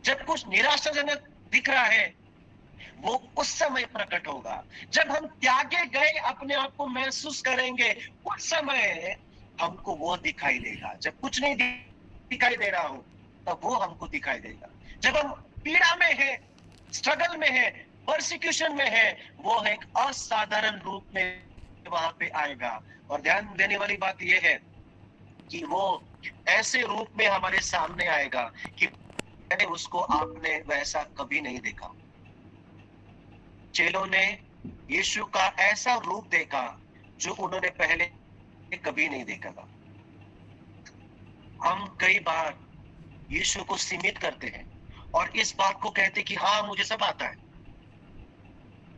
जब कुछ निराशाजनक दिख रहा है, वो उस समय प्रकट होगा। जब हम त्यागे गए अपने आप को महसूस करेंगे, उस समय हमको वो दिखाई देगा। जब कुछ नहीं दिखाई दे रहा हो, तब वो हमको दिखाई देगा। जब हम पीड़ा में है, स्ट्रगल में है, परसिक्यूशन में है, वो एक असाधारण रूप में वहां पे आएगा। और ध्यान देने वाली बात यह है कि वो ऐसे रूप में हमारे सामने आएगा कि पहले उसको आपने वैसा कभी नहीं देखा। चेलों ने यीशु का ऐसा रूप देखा जो उन्होंने पहले कभी नहीं देखा था। हम कई बार यीशु को सीमित करते हैं और इस बात को कहते कि हाँ, मुझे सब आता है,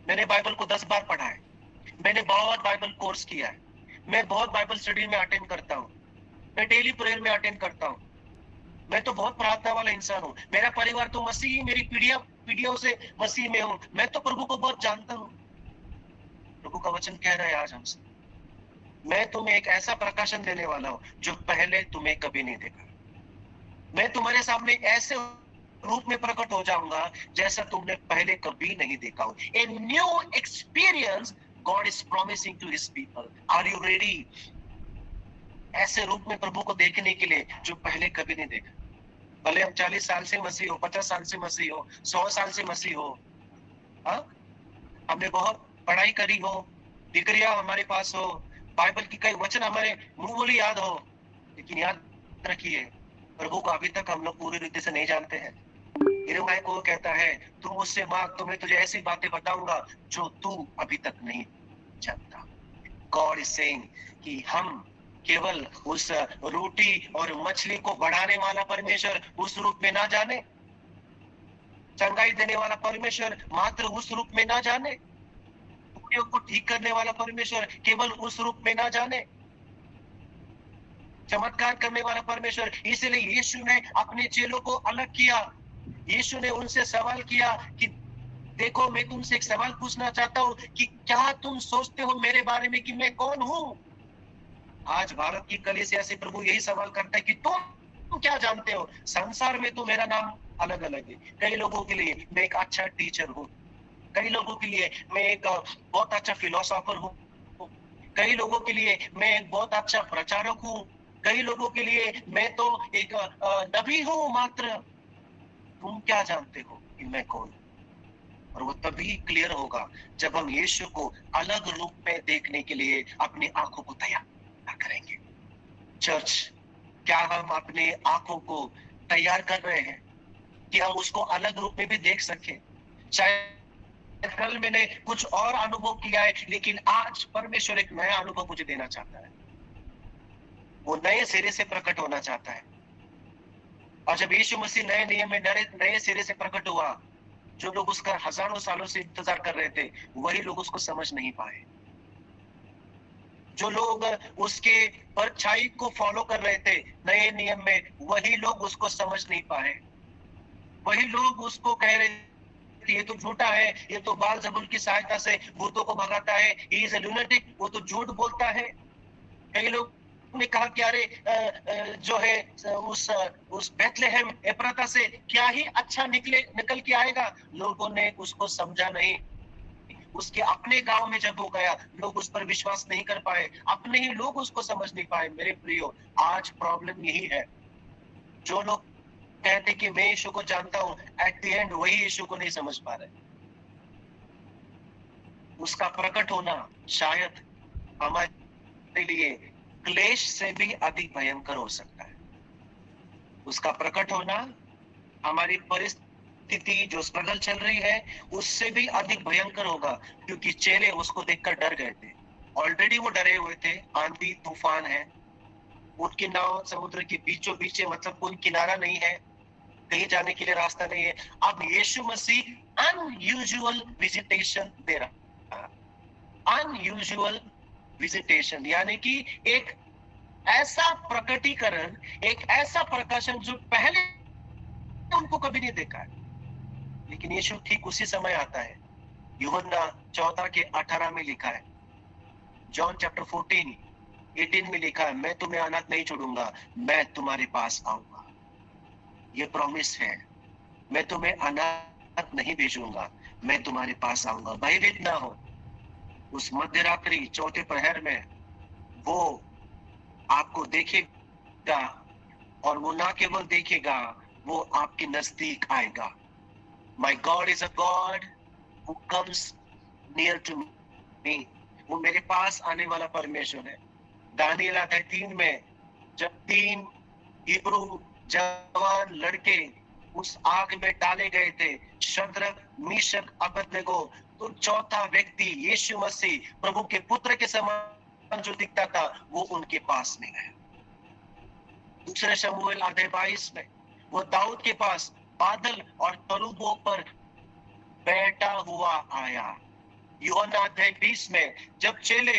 मैंने बाइबल को 10 बार पढ़ा है, मैंने बहुत बाइबल कोर्स किया है, मैं बहुत बाइबल स्टडी में अटेंड करता हूँ, मैं डेली प्रेयर में अटेंड करता हूँ, मैं तो बहुत प्रार्थना वाला इंसान हूँ, मेरा परिवार तो मसीही, मेरी पीढ़ियों से मसीह में हूँ, मैं तो प्रभु को बहुत जानता हूँ। प्रभु का वचन कह रहा है आज हमसे, मैं तुम्हें एक ऐसा प्रकाशन देने वाला हूँ जो पहले तुम्हें कभी नहीं देखा। मैं तुम्हारे सामने ऐसे रूप में प्रकट हो जाऊंगा जैसा तुमने पहले कभी नहीं देखा हो। A new experience God is promising to His people. Are you ready? ऐसे रूप में प्रभु को देखने के लिए जो पहले कभी नहीं देखा। भले हम 40 साल से मसीह हो, 50 साल से मसीह हो, 100 साल से मसीह हो, हाँ? हमने बहुत पढ़ाई करी हो, डिग्रियां हमारे पास हो, बाइबल की कई वचन हमारे मुंह बोली याद हो, लेकिन याद रखिए प्रभु को अभी तक हम लोग पूरी रीति से नहीं जानते हैं। यिर्मयाह को कहता है, तू मुझसे मांग तो मैं तुझे ऐसी बातें बताऊंगा जो तू अभी तक नहीं जानता। गॉड इज सेइंग कि हम केवल उस रोटी और मछली को बढ़ाने वाला परमेश्वर उस रूप में ना जाने, चंगाई देने वाला परमेश्वर मात्र उस रूप में ना जाने, को ठीक करने वाला परमेश्वर केवल उस रूप में ना जाने, चमत्कार करने वाला परमेश्वर। इसलिए यीशु ने अपने चेलों को अलग किया। यीशु ने उनसे सवाल किया कि देखो, मैं तुमसे एक सवाल पूछना चाहता हूँ कि क्या तुम सोचते हो मेरे बारे में कि मैं कौन हूँ? आज भारत की कलीसिया से प्रभु यही सवाल करता है कि तुम क्या जानते हो? संसार में तो मेरा नाम अलग अलग है। कई लोगों के लिए मैं एक अच्छा टीचर हूँ, कई लोगों के लिए मैं एक बहुत अच्छा फिलोसोफर हूँ, कई लोगों के लिए मैं एक बहुत अच्छा प्रचारक हूँ, कई लोगों के लिए मैं तो एक नबी हूँ मात्र। तुम क्या जानते हो कि मैं कौन? और वो तभी क्लियर होगा जब हम यीशु को अलग रूप में देखने के लिए अपनी आंखों को तैयार करेंगे। चर्च, क्या हम अपने आंखों को तैयार कर रहे हैं कि हम उसको अलग रूप में भी देख सकें? शायद कल मैंने कुछ और अनुभव किया है, लेकिन आज परमेश्वर एक नया अनुभव मुझे देना चाहता है। वो नए सिरे से प्रकट होना चाहता है। और जब यीशु मसीह नए नियम में नए सिरे से प्रकट हुआ, जो लोग उसका हजारों सालों से इंतजार कर रहे थे, वही लोग उसको समझ नहीं पाए। जो लोग उसके परछाई को फॉलो कर रहे थे नए नियम में, वही लोग उसको समझ नहीं पाए। वही लोग उसको कह रहे थे ये तो झूठा है, ये तो बाल-ज़बूल की सहायता से भूतों को भगाता है, ही इज अ लुनेटिक, वो तो झूठ बोलता है। कई लोग ने कहा कि अरे जो है उस बेथलेहेम एफ्राता से क्या ही अच्छा निकल के आएगा। लोगों ने उसको समझा नहीं। उसके अपने गांव में जब हो गया, लोग उस पर विश्वास नहीं कर पाए, अपने ही लोग उसको समझ नहीं पाए। मेरे प्रियो, आज प्रॉब्लम यही है। जो लोग कहते कि मैं यीशु को जानता हूं, एट द एंड वही यीशु को नहीं समझ पा रहे। उसका प्रकट होना शायद हमारे लिए क्लेश से भी अधिक भयंकर हो सकता है। उसका प्रकट होना हमारी परिस्थिति जो स्ट्रगल चल रही है उससे भी अधिक भयंकर होगा, क्योंकि चेले उसको देखकर डर गए थे। ऑलरेडी वो डरे हुए थे, आंधी तूफान है, उनकी नाव समुद्र के बीचों बीच, मतलब कोई किनारा नहीं है, कहीं जाने के लिए रास्ता नहीं है। अब यीशु मसीह अनयूजुअल विजिटेशन दे रहा है। अनयूजुअल विजिटेशन यानी कि एक ऐसा प्रकटीकरण, एक ऐसा प्रकाशन जो पहले उनको कभी नहीं देखा है। लेकिन यीशु ठीक उसी समय आता है। यूहन्ना 14:18 में लिखा है, जॉन चैप्टर 14:18 में लिखा है, मैं तुम्हें अनाथ नहीं छोड़ूंगा, मैं तुम्हारे पास आऊंगा। ये प्रॉमिस है, मैं तुम्हें अनाथ नहीं भेजूंगा, मैं तुम्हारे पास आऊंगा। भयभीत ना हो। उस मध्य रात्रि चौथे प्रहर में वो आपको देखेगा, और वो ना केवल देखेगा, वो आपके नजदीक आएगा। My God is a God who comes near to me. वो मेरे पास आने वाला परमेश्वर है। दानियल अध्याय 3 में जब 3 हिब्रू जवान लड़के उस आग में डाले गए थे, शद्रक, मीशक, अबेदनगो, तो चौथा व्यक्ति यीशु मसीह प्रभु के पुत्र के समान जो दिखता था, वो उनके पास में गया। दूसरे शमूएल अध्याय 22 में वो दाऊद के पास बादल और करूबों पर बैठा हुआ आया। यूहन्ना अध्याय 20 में जब चेले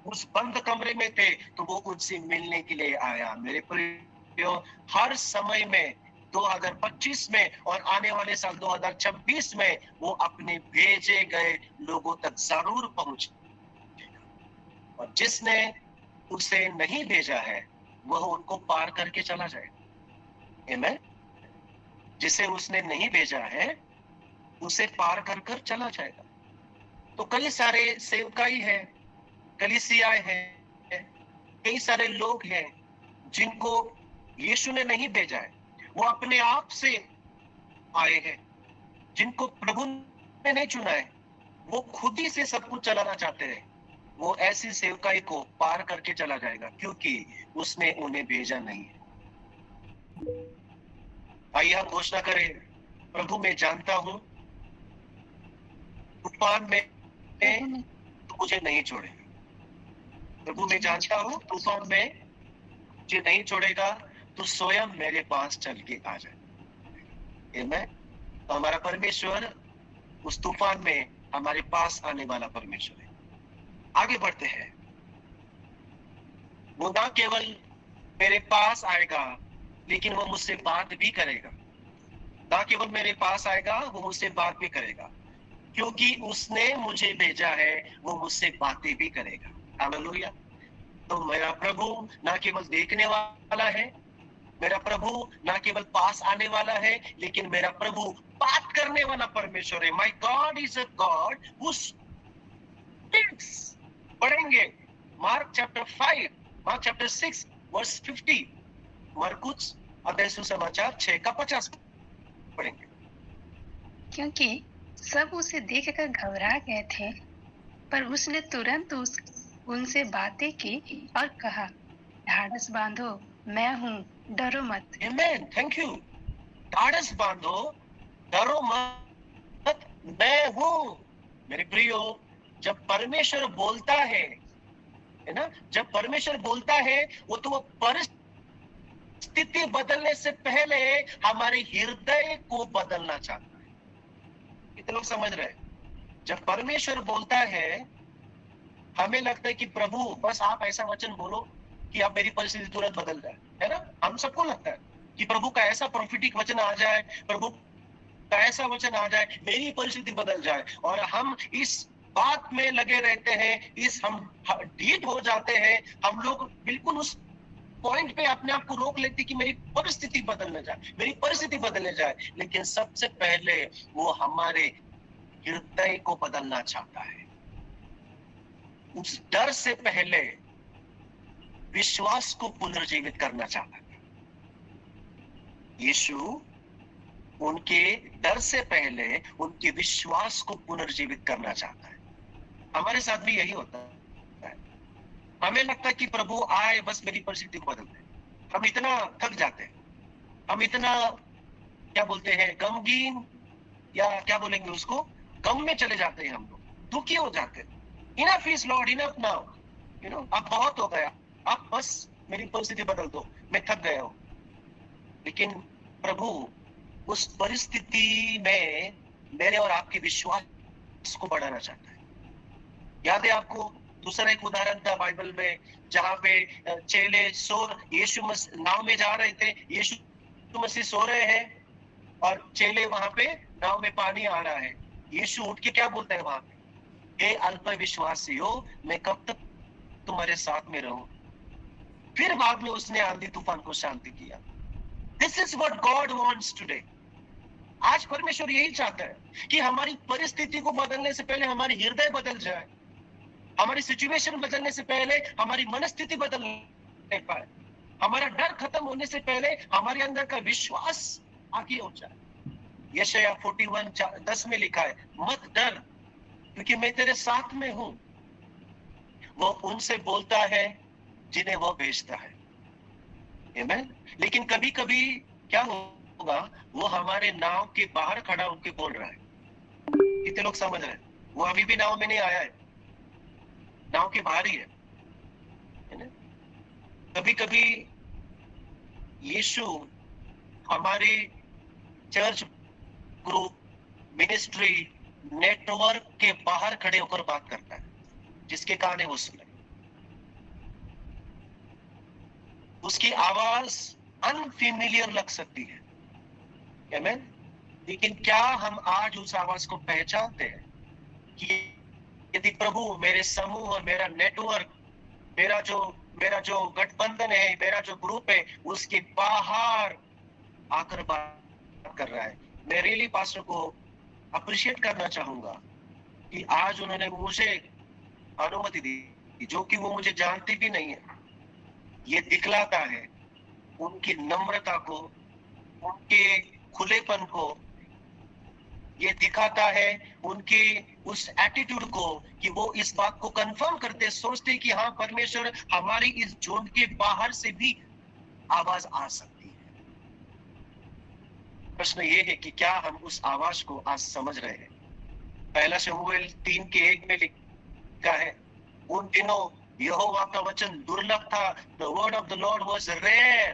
उस बंद कमरे में थे, तो वो उनसे मिलने के लिए आया। मेरे प्रियो, हर समय में 2025 में और आने वाले साल 2026 में वो अपने भेजे गए लोगों तक जरूर पहुंचे, और जिसने उसे नहीं भेजा है वह उनको पार करके चला जाएगा। आमीन। जिसे उसने नहीं भेजा है उसे पार कर कर चला जाएगा। तो कई सारे सेवकाई हैं, कलीसियाएं हैं, कई सारे लोग हैं जिनको यीशु ने नहीं भेजा है, वो अपने आप से आए हैं। जिनको प्रभु ने नहीं चुना है, वो खुद ही से सब कुछ चलाना चाहते हैं, वो ऐसी सेवकाई को पार करके चला जाएगा, क्योंकि उसने उन्हें भेजा नहीं है। आइए हम घोषणा करें, प्रभु मैं जानता हूं तूफान में तू मुझे नहीं छोड़ेगा। प्रभु मैं जानता हूं तूफान में मुझे नहीं छोड़ेगा, तू स्वयं मेरे पास चल के आ जाए। आमीन। तो हमारा परमेश्वर उस तूफान में हमारे पास आने वाला परमेश्वर है। आगे बढ़ते हैं। वो ना केवल मेरे पास आएगा, लेकिन वो मुझसे बात भी करेगा। ना केवल मेरे पास आएगा, वो मुझसे बात भी करेगा, क्योंकि उसने मुझे भेजा है, वो मुझसे बातें भी करेगा। हालेलुया। तो मेरा प्रभु ना केवल देखने वाला है, मेरा प्रभु ना केवल पास आने वाला है, लेकिन मेरा प्रभु बात करने वाला परमेश्वर है। My God is a God who speaks. पढ़ेंगे Mark chapter 5, Mark chapter 6 verse 50, मरकुस अध्याय सुसमाचार 6 का 50 पढ़ेंगे। क्योंकि सब उसे देखकर घबरा गए थे, पर उसने तुरंत उनसे बातें की और कहा, ढाढ़स बांधो, मैं हूँ, डरो मत। आमीन। Thank you. ढाढ़स बांधो, डरो मत, मैं हूँ। मेरे प्रियो, जब परमेश्वर बोलता है ना, जब परमेश्वर बोलता है, वो तो वो परिस्थिति बदलने से पहले हमारे हृदय को बदलना चाहता है। कितने लोग समझ रहे हैं? जब परमेश्वर बोलता है, हमें लगता है कि प्रभु बस आप ऐसा वचन बोलो कि आप मेरी परिस्थिति तुरंत बदल जाए, है ना? हम सबको लगता है कि प्रभु का ऐसा प्रोफेटिक वचन आ जाए, प्रभु का ऐसा वचन आ जाए, मेरी परिस्थिति बदल जाए, और हम इस बात में लगे रहते हैं, हम ढीठ हो जाते हैं। हम लोग बिल्कुल उस पॉइंट पे अपने आप को रोक लेते कि मेरी परिस्थिति बदलने जाए, मेरी परिस्थिति बदलने जाए। लेकिन सबसे पहले वो हमारे हृदय को बदलना चाहता है। उस डर से पहले विश्वास को पुनर्जीवित करना चाहता है। यीशु उनके डर से पहले उनके विश्वास को पुनर्जीवित करना चाहता है। हमारे साथ भी यही होता है। हमें लगता है कि प्रभु आए, बस मेरी परिस्थिति को बदल दे। हम इतना थक जाते हैं, हम इतना क्या बोलते हैं, गमगीन, या क्या बोलेंगे उसको, गम में चले जाते हैं, हम लोग दुखी हो जाते हैं। Enough is Lord, enough now, you know, अब बहुत हो गया, अब बस मेरी परिस्थिति बदल दो, मैं थक गया हूं। लेकिन प्रभु उस परिस्थिति में मेरे और आपके विश्वास को बढ़ाना चाहता है। याद है आपको, दूसरा एक उदाहरण था बाइबल में, जहां पे चेले यीशु मसीह नाव में जा रहे थे, यीशु मसीह सो रहे हैं और चेले वहां पे नाव में पानी आ रहा है। यीशु उठ के क्या बोलते हैं वहां पे, हे अल्प विश्वासियों, मैं कब तक तुम्हारे साथ में रहूं। फिर बाद में उसने आंधी तूफान को शांति किया। This is what God wants today. आज परमेश्वर यही चाहता है कि हमारी परिस्थिति को बदलने से पहले हमारी हृदय बदल जाए, हमारी सिचुएशन बदलने से पहले हमारी मनस्थिति बदलने पाए, हमारा डर खत्म होने से पहले हमारे अंदर का विश्वास आगे हो जाए। यशायाह 41:10 में लिखा है, मत डर क्योंकि मैं तेरे साथ में हूं। वो उनसे बोलता है जिन्हें वो भेजता है। आमीन। लेकिन कभी कभी क्या होगा, वो हमारे नाव के बाहर खड़ा होकर बोल रहा है। कितने लोग समझ रहे हैं? वो अभी भी नाव में नहीं आया है, नाव के बाहर ही है ना? कभी कभी यीशु हमारे चर्च ग्रुप मिनिस्ट्री नेटवर्क के बाहर खड़े होकर बात करता है, जिसके कान है वो सुने। उसकी आवाज अनफेमिलियर लग सकती है, आमीन। लेकिन क्या हम आज उस आवाज को पहचानते हैं कि यदि प्रभु मेरे समूह और मेरा नेटवर्क, मेरा जो गठबंधन है, मेरा जो ग्रुप है, उसके बाहर आकर बात कर रहा है। मैं रियली पास्टर को अप्रिशिएट करना चाहूंगा कि आज उन्होंने मुझे अनुमति दी, जो कि वो मुझे जानती भी नहीं है। ये दिखलाता है उनकी नम्रता को, उनके खुलेपन को, ये दिखाता है उनके उस एटीट्यूड को कि वो इस बात को कंफर्म करते, सोचते कि हाँ, परमेश्वर हमारी इस झुंड के बाहर से भी आवाज आ सकती है। प्रश्न ये है कि क्या हम उस आवाज को आज समझ रहे हैं? पहला शमूएल 3:1 में लिखा है, उन दिनों यहोवा का वचन दुर्लभ था, the word of the Lord was rare,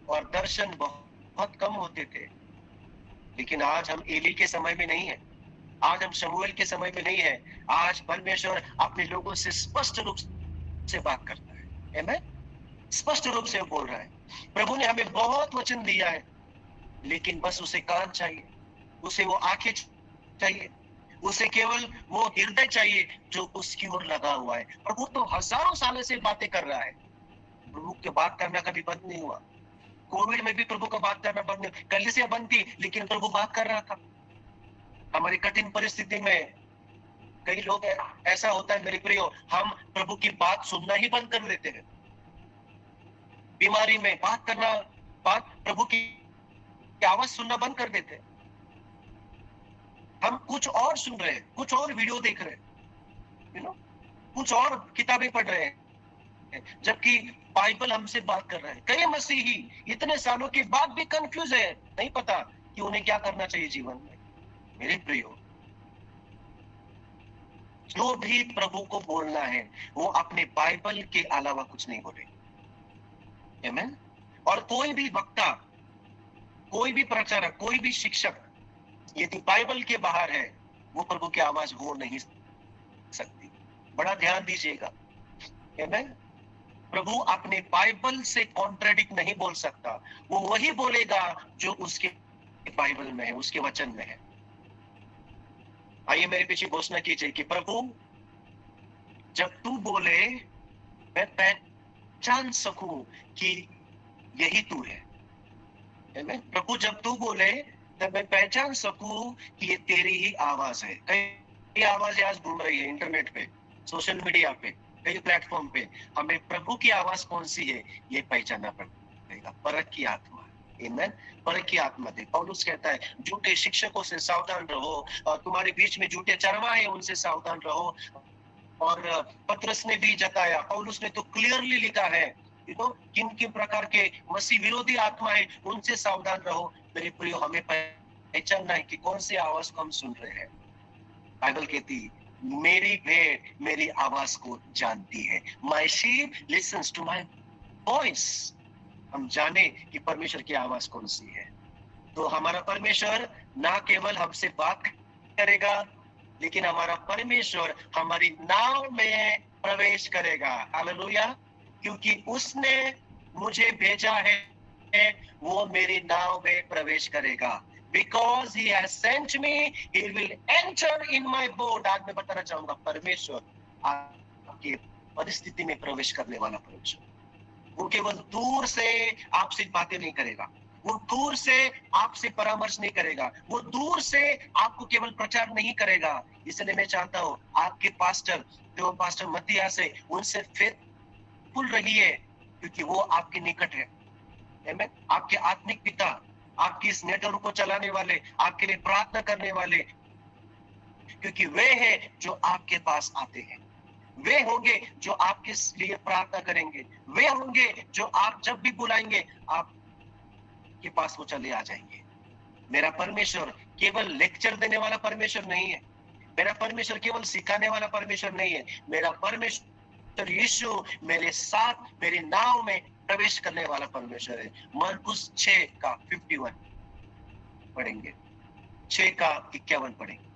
और दर्शन बहुत कम होते थे। लेकिन आज हम एली के समय में नहीं है, आज हम शमूएल के समय में नहीं है। आज परमेश्वर अपने लोगों से स्पष्ट रूप से बात करता है, आमीन। स्पष्ट रूप से बोल रहा है। प्रभु ने हमें बहुत वचन दिया है, लेकिन बस उसे कान चाहिए, उसे वो आंखें चाहिए, उसे केवल वो हृदय चाहिए जो उसकी ओर लगा हुआ है। और वो तो हजारों सालों से बातें कर रहा है। प्रभु के बात करना कभी बंद नहीं हुआ। कोविड में भी प्रभु का बात करना बंद नहीं, कलीसिया बंद थी लेकिन प्रभु बात कर रहा था। हमारी कठिन परिस्थिति में कई लोग, ऐसा होता है मेरे प्रियो, हम प्रभु की बात सुनना ही बंद कर देते हैं। बीमारी में प्रभु की आवाज सुनना बंद कर देते हैं। हम कुछ और सुन रहे हैं, कुछ और वीडियो देख रहे हैं, कुछ और किताबें पढ़ रहे हैं, जबकि बाइबल हमसे बात कर रहा है। कई मसीही इतने सालों के बाद भी कंफ्यूज है, नहीं पता कि उन्हें क्या करना चाहिए जीवन में। मेरे प्रियो, जो भी प्रभु को बोलना है वो अपने बाइबल के अलावा कुछ नहीं बोले, आमीन। और कोई भी वक्ता, कोई भी प्रचारक, कोई भी शिक्षक यदि बाइबल के बाहर है, वो प्रभु की आवाज हो नहीं सकती। बड़ा ध्यान दीजिएगा, आमीन। प्रभु अपने बाइबल से कॉन्ट्रडिक्ट नहीं बोल सकता। वो वही बोलेगा जो उसके बाइबल में है, उसके वचन में है। आइए मेरे पीछे घोषणा कीजिए कि प्रभु, जब तू बोले मैं पहचान सकूं कि यही तू है, आमीन। प्रभु, जब तू बोले तब मैं पहचान सकूं कि ये तेरी ही आवाज है। कई आवाजें आज घूम रही है इंटरनेट पे, सोशल मीडिया पे, कई प्लेटफॉर्म पे। हमें प्रभु की आवाज कौन सी है ये पहचानना पड़ेगा। परख की आत्मा, आमीन। परख की आत्मा दे। पौलुस कहता है, झूठे शिक्षकों से सावधान रहो, और तुम्हारे बीच में झूठे चरवाहे उनसे सावधान रहो। और पतरस ने भी जताया, पौलुस ने तो क्लियरली लिखा है, किन किन प्रकार के मसीह विरोधी आत्माएं, उनसे सावधान रहो। मेरे प्रियो, हमें पहचानना है कि कौन सी आवाज को हम सुन रहे हैं। बाइबल कहती, मेरी भेड़ मेरी आवाज को जानती है। My sheep listens to my voice. हम जाने कि परमेश्वर की आवाज कौन सी है। तो हमारा परमेश्वर ना केवल हमसे बात करेगा, लेकिन हमारा परमेश्वर हमारी नाव में प्रवेश करेगा। हालेलुया। क्योंकि उसने मुझे भेजा है, वो मेरी नाव में प्रवेश करेगा। Because he has sent me, he will enter in my boat। आज मैं बताना चाहूंगा, परमेश्वर आपकी परिस्थिति में प्रवेश करने वाला परमेश्वर, वो केवल दूर से आपसे बातें नहीं करेगा, वो दूर से आपसे परामर्श नहीं करेगा, वो दूर से आपको केवल प्रचार नहीं करेगा। इसलिए मैं चाहता हूँ आपके पास्टर, जो पास्टर मत्तियास है, उनसे फेथफुल रहिए, क्योंकि वो आपके निकट है। आमीन। आपके आत्मिक पिता, आपकी इस नेटवर्क को चलाने वाले, आपके लिए प्रार्थना करने वाले, क्योंकि वे हैं जो आपके पास आते हैं, वे होंगे जो आपके लिए प्रार्थना करेंगे, वे होंगे जो आप जब भी बुलाएंगे आपके पास वो चले आ जाएंगे। मेरा परमेश्वर केवल लेक्चर देने वाला परमेश्वर नहीं है, मेरा परमेश्वर केवल सिखाने वाला परमेश्वर नहीं है। मेरा परमेश्वर यीशु मेरे साथ मेरे नाव में प्रवेश करने वाला परमेश्वर है। मरकुस 6:51 पढ़ेंगे, 6:51 पढ़ेंगे।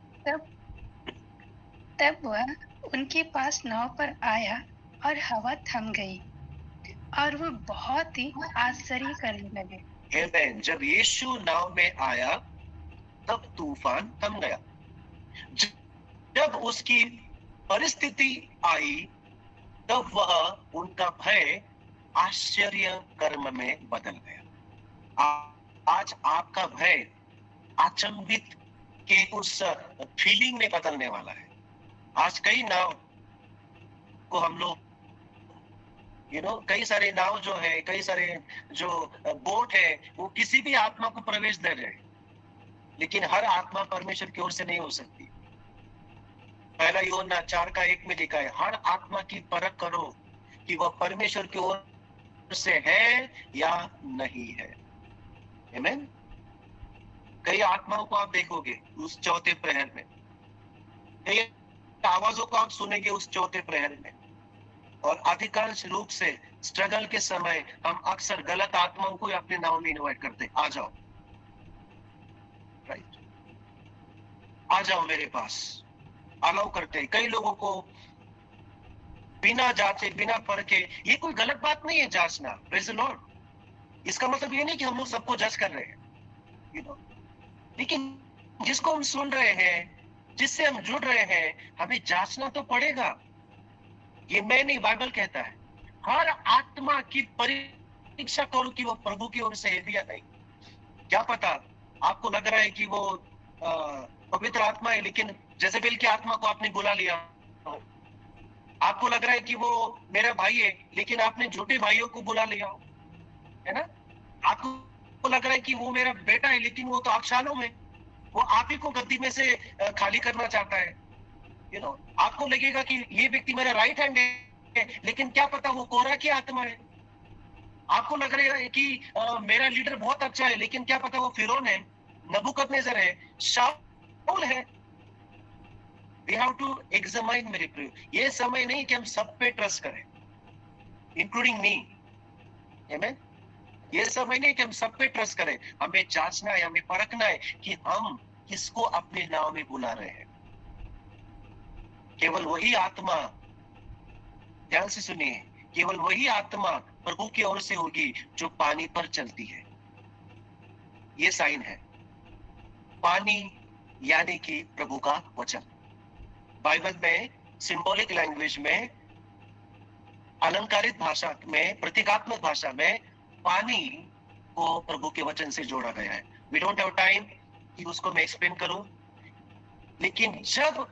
तब वह उनके पास नाव पर आया और हवा थम गई और वो बहुत ही आश्चर्य करने लगे। आमीन। जब यीशु नाव में आया तब तूफान थम गया। जब उसकी परिस्थिति आई तब वह उनका भय आश्चर्य कर्म में बदल गया। आज आपका भय अचंभित के उस फीलिंग में बदलने वाला है। आज कई नाव को हम लोग कई सारे नाव जो है, कई सारे जो बोट है, वो किसी भी आत्मा को प्रवेश दे रहे हैं, लेकिन हर आत्मा परमेश्वर की ओर से नहीं हो सकती। पहला यूहन्ना 4:1 में लिखा है, हर आत्मा की परख करो कि वह परमेश्वर की ओर से है या नहीं है। आमीन। कई आत्माओं को आप देखोगे उस चौथे प्रहर में, कई आवाजों को आप सुनेंगे उस चौथे प्रहर में, और अधिकांश रूप से स्ट्रगल के समय हम अक्सर गलत आत्माओं को अपने नाम में इनवाइट करते, आ जाओ, राइट, आ जाओ मेरे पास, अलाउ करते। कई लोगों को बिना जांचे, बिना परखे, ये कोई गलत बात नहीं है जांचना, प्रेज़ द लॉर्ड। इसका मतलब ये नहीं कि हम लोग सबको जज कर रहे हैं, लेकिन जिसको हम सुन रहे हैं, जिससे हम जुड़ रहे हैं, हमें जांचना तो पड़ेगा। ये मैं नहीं, बाइबल कहता है हर आत्मा की परीक्षा करो कि वो प्रभु की ओर से है या नहीं। क्या पता आपको लग रहा है कि वो पवित्र आत्मा है, लेकिन जजेबेल की आत्मा को आपने बुला लिया। आपको लग रहा है कि वो मेरा भाई है, लेकिन आपने झूठे भाइयों को बुला लिया, है ना। आपको लग रहा है कि वो मेरा बेटा है, लेकिन वो तो अबशालोम है, वो आप ही को गद्दी में से खाली करना चाहता है। आपको लगेगा कि ये व्यक्ति मेरा राइट हैंड है, लेकिन क्या पता वो कोरा की आत्मा है। आपको लग रहा है कि मेरा लीडर बहुत अच्छा है, लेकिन क्या पता वो फिरौन है, नबूकदनेस्सर है, शाऊल है। We have to examine मेरे प्रिय। ये समय नहीं कि हम सब पे ट्रस्ट करें, इंक्लूडिंग मी। आमीन। ये समय नहीं कि हम सब पे ट्रस्ट करें, हमें जांचना है, हमें परखना है कि हम किसको अपने नाम में बुला रहे हैं। केवल वही आत्मा, ध्यान से सुनिए, केवल वही आत्मा प्रभु की ओर से होगी जो पानी पर चलती है। ये साइन है, पानी यानी कि प्रभु का वचन। बाइबल में सिंबॉलिक लैंग्वेज में, अलंकारित भाषा में, प्रतीकात्मक भाषा में पानी को प्रभु के वचन से जोड़ा गया है। वी डोंट हैव टाइम कि उसको मैं एक्सप्लेन करूं, लेकिन जब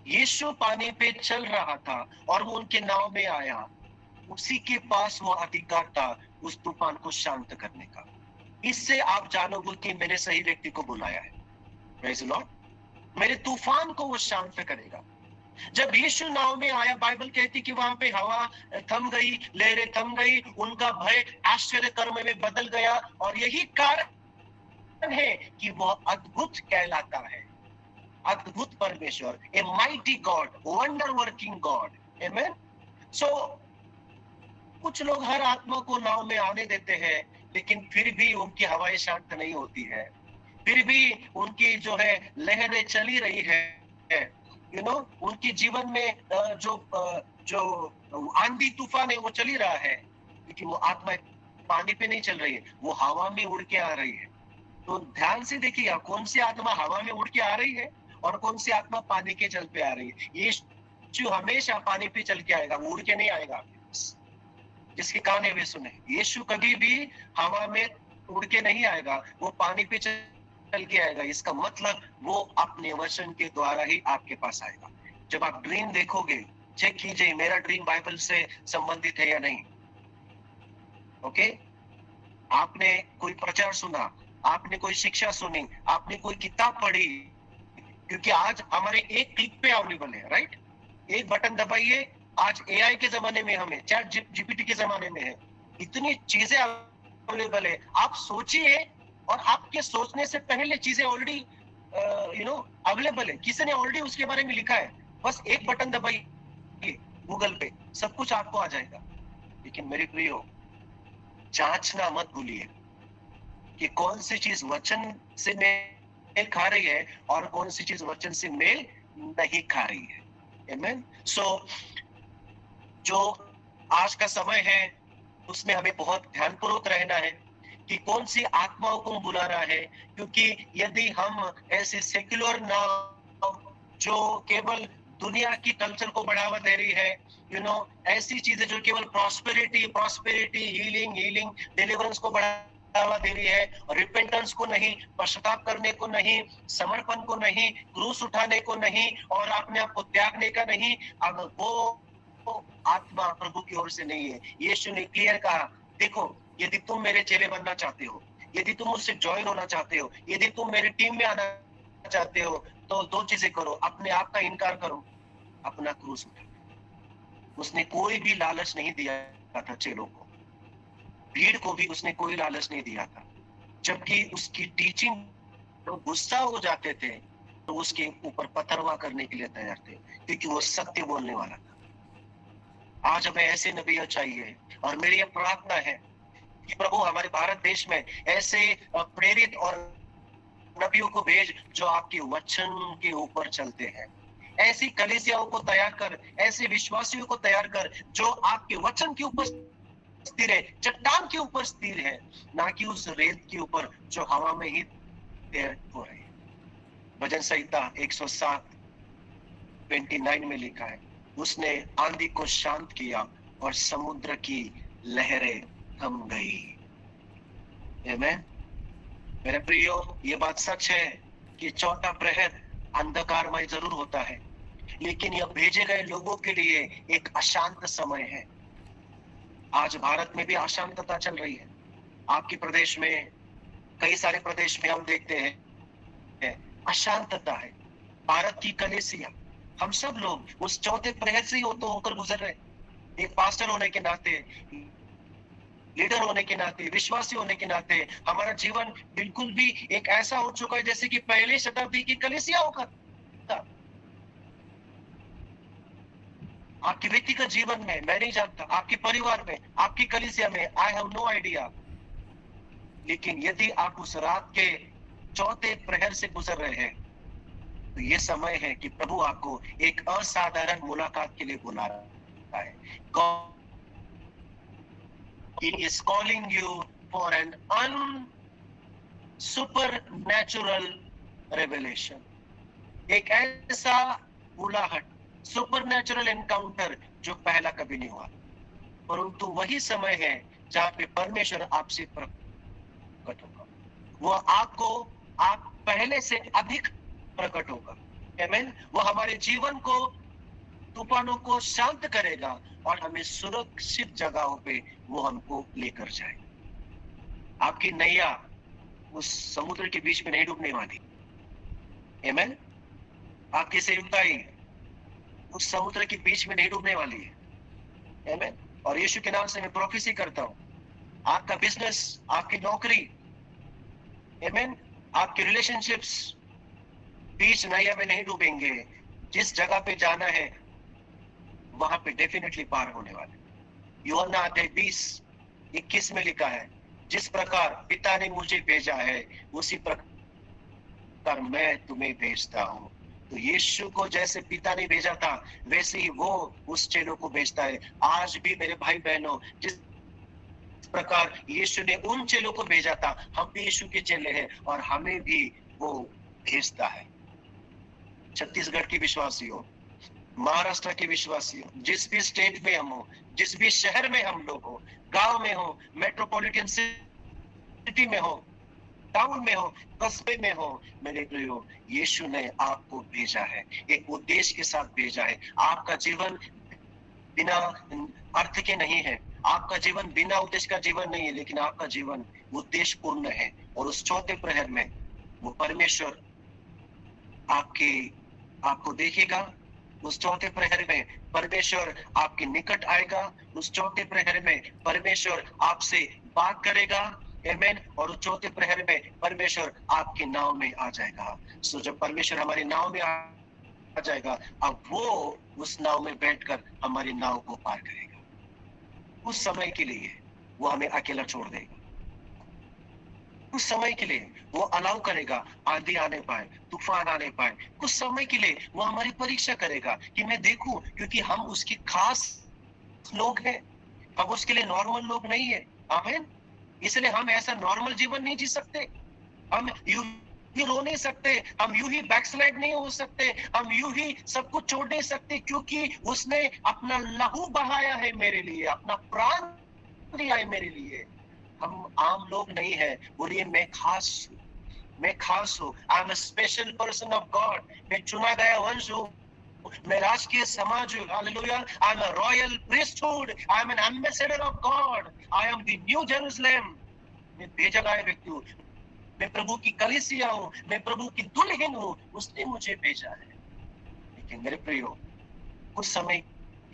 यीशु पानी पे चल रहा था और वो उनके नाव में आया, उसी के पास वो अधिकार था उस तूफान को शांत करने का। इससे आप जानोगे कि मैंने सही व्यक्ति को बुलाया है। Praise the Lord. मेरे तूफान को वो शांत करेगा। जब यीशु नाव में आया, बाइबल कहती कि वहां पे हवा थम गई, लहरें थम गई, उनका भय आश्चर्य कर्म में बदल गया, और यही कारण है कि वह अद्भुत कहलाता है। अद्भुत परमेश्वर, a mighty God, wonder working God. आमेन। सो कुछ लोग हर आत्मा को नाव में आने देते हैं, लेकिन फिर भी उनकी हवाएं शांत नहीं होती है, फिर भी उनकी जो है लहरें चली रही है। उनके जीवन में जो आंधी तूफान है वो चली रहा है, लेकिन वो आत्मा पानी पे नहीं चल रही है, वो हवा में उड़ के आ रही है। तो ध्यान से देखिए, कौन सी आत्मा हवा में उड़ के आ रही है और कौन सी आत्मा पानी के चल पे आ रही है। यीशु हमेशा पानी पे चल के आएगा, वो उड़ के नहीं आएगा। जिसके कान है वे सुने। यीशु कभी भी हवा में उड़ के नहीं आएगा, वो पानी पे चल के आएगा। इसका मतलब वो अपने वचन के द्वारा ही आपके पास आएगा। जब आप ड्रीम देखोगे, चेक कीजिए मेरा ड्रीम बाइबल से संबंधित है या नहीं। ओके, आपने कोई प्रचार सुना, आपने कोई शिक्षा सुनी, आपने कोई किताब पढ़ी, क्योंकि आज हमारे एक क्लिक पे अवेलेबल है, राइट? एक बटन दबाइए, आज एआई के जमाने में, हमें चैट जीपीटी के जमाने में है, इतनी चीजें अवेलेबल है। आप सोचिए, और आपके सोचने से पहले चीजें ऑलरेडी अवेलेबल है। किसी ने ऑलरेडी उसके बारे में लिखा है, बस एक बटन दबाइए गूगल पे, सब कुछ आपको आ जाएगा। लेकिन मेरे प्रियो, जांचना मत भूलिए कि कौन सी चीज वचन से मेल खा रही है और कौन सी चीज वचन से मेल नहीं खा रही है। आमेन। सो जो आज का समय है उसमें हमें बहुत ध्यानपूर्वक रहना है कि कौन सी आत्माओं को बुला रहा है, क्योंकि यदि हम ऐसे सेक्युलर नाम जो केवल दुनिया की कल्चर को बढ़ावा दे रही है, ऐसी चीजें जो केवल प्रॉस्पेरिटी, हीलिंग, डिलीवरेंस को बढ़ावा दे रही है, और रिपेंटेंस को नहीं, पश्चाताप करने को नहीं, समर्पण को नहीं, क्रूस उठाने को नहीं, और अपने आप को त्यागने का नहीं, अब वो आत्मा प्रभु की ओर से नहीं है। यीशु ने क्लियर कहा, देखो यदि तुम मेरे चेले बनना चाहते हो, यदि तुम मुझसे ज्वाइन होना चाहते हो, यदि तुम मेरी टीम में आना चाहते हो, तो दो चीजें करो, अपने आप का इनकार करो, अपना क्रूस उठाओ। उसने कोई भी लालच नहीं दिया था चेलों को, भीड़ को भी उसने कोई लालच नहीं दिया था। जबकि उसकी टीचिंग तो गुस्सा हो जाते थे तो उसके ऊपर पथरवा करने के लिए तैयार थे, क्योंकि वो सत्य बोलने वाला था। आज हमें ऐसे नबी चाहिए, और मेरी यह प्रार्थना है कि प्रभु हमारे भारत देश में ऐसे प्रेरित और नबियों को भेज जो आपके वचन के ऊपर चलते हैं। ऐसी कलीसियाओं को तैयार कर, ऐसे विश्वासियों को तैयार कर जो आपके वचन के ऊपर स्थिर है, चट्टान के ऊपर स्थिर है, ना कि उस रेत के ऊपर जो हवा में ही तैर हो रही है। भजन संहिता 107:29 में लिखा है, उसने आंधी को शांत किया और समुद्र की लहरें थम गई। आमीन। मेरे प्रियो, ये बात सच है कि चौथा प्रहर अंधकारमय जरूर होता है, लेकिन यह भेजे गए लोगों के लिए एक अशांत समय है। आज भारत में भी अशांतता चल रही है। आपके प्रदेश में, कई सारे प्रदेश में हम देखते हैं अशांतता है। भारत की कलीसिया, हम सब लोग उस चौथे प्रहर से होकर गुजर रहे। एक पास्टर होने के नाते, लीडर होने के नाते, विश्वासी होने के नाते, हमारा जीवन बिल्कुल भी एक ऐसा हो चुका है जैसे कि पहले शताब्दी की कलीसिया होगा। आपके व्यक्तिगत जीवन में मैं नहीं जानता, आपके परिवार में, आपकी कलीसिया में, आई हैव नो आइडिया। लेकिन यदि आप उस रात के चौथे प्रहर से गुजर रहे हैं, तो ये समय है कि प्रभु आपको एक असाधारण मुलाकात के लिए बुला रहा है। He is calling you for an supernatural revelation. एक ऐसा बुलाहट, सुपरनैचुरल एनकाउंटर जो पहला कभी नहीं हुआ, परंतु वही समय है जहाँ पे परमेश्वर आपसे प्रकट होगा। वो आपको आप पहले से अधिक प्रकट होगा। आमीन। वो हमारे जीवन को, तूफानों को शांत करेगा और हमें सुरक्षित जगहों पे वो हमको लेकर जाए। आपकी नैया उस समुद्र के बीच में नहीं डूबने वाली। आमीन। आपकी सेवकाई उस समुद्र के बीच में नहीं डूबने वाली है। आमीन। और यीशु के नाम से मैं प्रोफेसी करता हूं, आपका बिजनेस, आपकी नौकरी, आमीन, आपके रिलेशनशिप्स बीच नैया में नहीं डूबेंगे। जिस जगह पे जाना है वहां पे डेफिनेटली पार होने वाले। यूहन्ना 20:21 में लिखा है, जिस प्रकार पिता ने मुझे भेजा है उसी प्रकार मैं तुम्हें भेजता हूं। तो यीशु को जैसे पिता ने भेजा था वैसे ही वो उस चेलों को भेजता है। आज भी मेरे भाई बहनों, जिस प्रकार यीशु ने उन चेलों को भेजा था, हम भी यीशु के चेले हैं और हमें भी वो भेजता है। छत्तीसगढ़ के विश्वासियों, महाराष्ट्र के विश्वासियों, जिस भी स्टेट में हम हो, जिस भी शहर में हम लोग हो, गांव में हो, मेट्रोपॉलिटन सिटी में हो, टाउन में हो, कस्बे में हो, मेरे प्रियो, यीशु ने आपको भेजा है, एक उद्देश्य के साथ भेजा है। आपका जीवन बिना अर्थ के नहीं है, आपका जीवन बिना उद्देश्य का जीवन नहीं है, लेकिन आपका जीवन उद्देश्य पूर्ण है। और उस चौथे प्रहर में वो परमेश्वर आपको देखेगा। उस चौथे प्रहर में परमेश्वर आपके निकट आएगा। उस चौथे प्रहर में परमेश्वर आपसे बात करेगा। आमीन। और उस चौथे प्रहर में परमेश्वर आपके नाव में आ जाएगा। सो जब परमेश्वर हमारी नाव में आ जाएगा, अब वो उस नाव में बैठकर हमारी नाव को पार करेगा। उस समय के लिए वो हमें अकेला छोड़ देगा। कुछ समय के लिए वो अलाउ करेगा आंधी आने पाए, तूफान आने पाए। कुछ समय के लिए वो हमारी परीक्षा करेगा कि मैं देखूं, क्योंकि हम उसके खास लोग हैं, हम उसके लिए नॉर्मल लोग नहीं है। आमीन। इसलिए हम ऐसा नॉर्मल जीवन नहीं जी सकते। हम यूं ही रो नहीं सकते, हम यूं ही बैकस्लाइड नहीं हो सकते, हम यूं ही सब कुछ छोड़ नहीं सकते, क्योंकि उसने अपना लहू बहाया है मेरे लिए, अपना प्राण दिया है मेरे लिए। हम आम लोग नहीं है। बोलिए मैं खास हूँ, मैं खास हूँ। I am a special person of God. मैं चुना गया वंश हूँ, मैं राजकीय समाज हूँ। Hallelujah. I am a royal priesthood, I am N ambassador of God, I am the new Jerusalem. मैं भेजा गया व्यक्ति हूँ, मैं प्रभु की कलीसिया हूँ, मैं प्रभु की दुल्हन हूँ। उसने मुझे भेजा है। लेकिन मेरे प्रियो, कुछ समय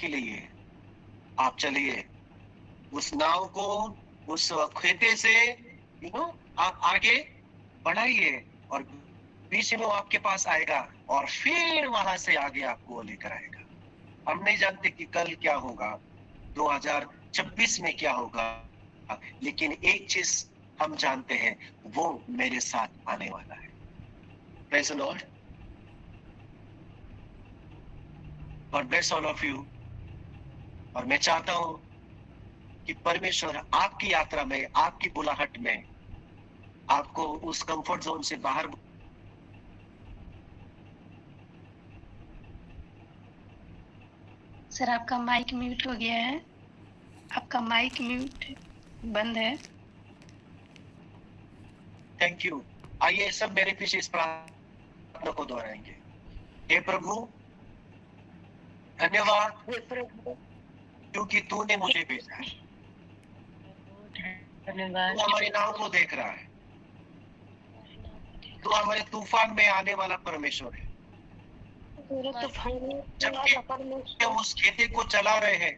के लिए आप चलिए उस नाव को उस खेते से आप आगे बढ़ाइए, और बीच में वो आपके पास आएगा और फिर वहां से आगे आपको लेकर आएगा। हम नहीं जानते कि कल क्या होगा, 2026 में क्या होगा, लेकिन एक चीज हम जानते हैं, वो मेरे साथ आने वाला है। Praise the Lord. God bless all of you. और मैं चाहता हूं कि परमेश्वर आपकी यात्रा में, आपकी बुलाहट में आपको उस कंफर्ट जोन से बाहर। सर आपका माइक म्यूट हो गया है, आपका माइक म्यूट बंद है। Thank you. आइए सब मेरे पीछे इस प्रार्थना को दोहराएंगे। हे प्रभु, धन्यवाद क्योंकि तूने मुझे भेजा है। धन्यवाद। तू हमारे नाव को देख रहा है, तू हमारे तूफान में आने वाला परमेश्वर है। जबकि हम उस खेती को चला रहे हैं,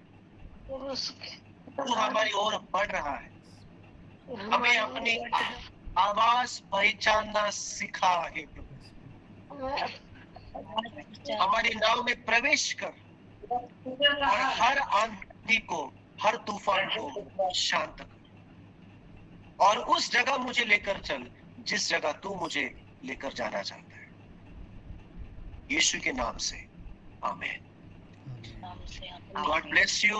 तू हमारी ओर बढ़ रहा है। हमें अपनी आवाज पहचानना सिखा है। हमारी नाव में प्रवेश कर और हर आंधी को, हर तूफान को शांत कर, और उस जगह मुझे लेकर चल जिस जगह तू मुझे लेकर जाना चाहता है। यीशु के नाम से आमीन। God bless you.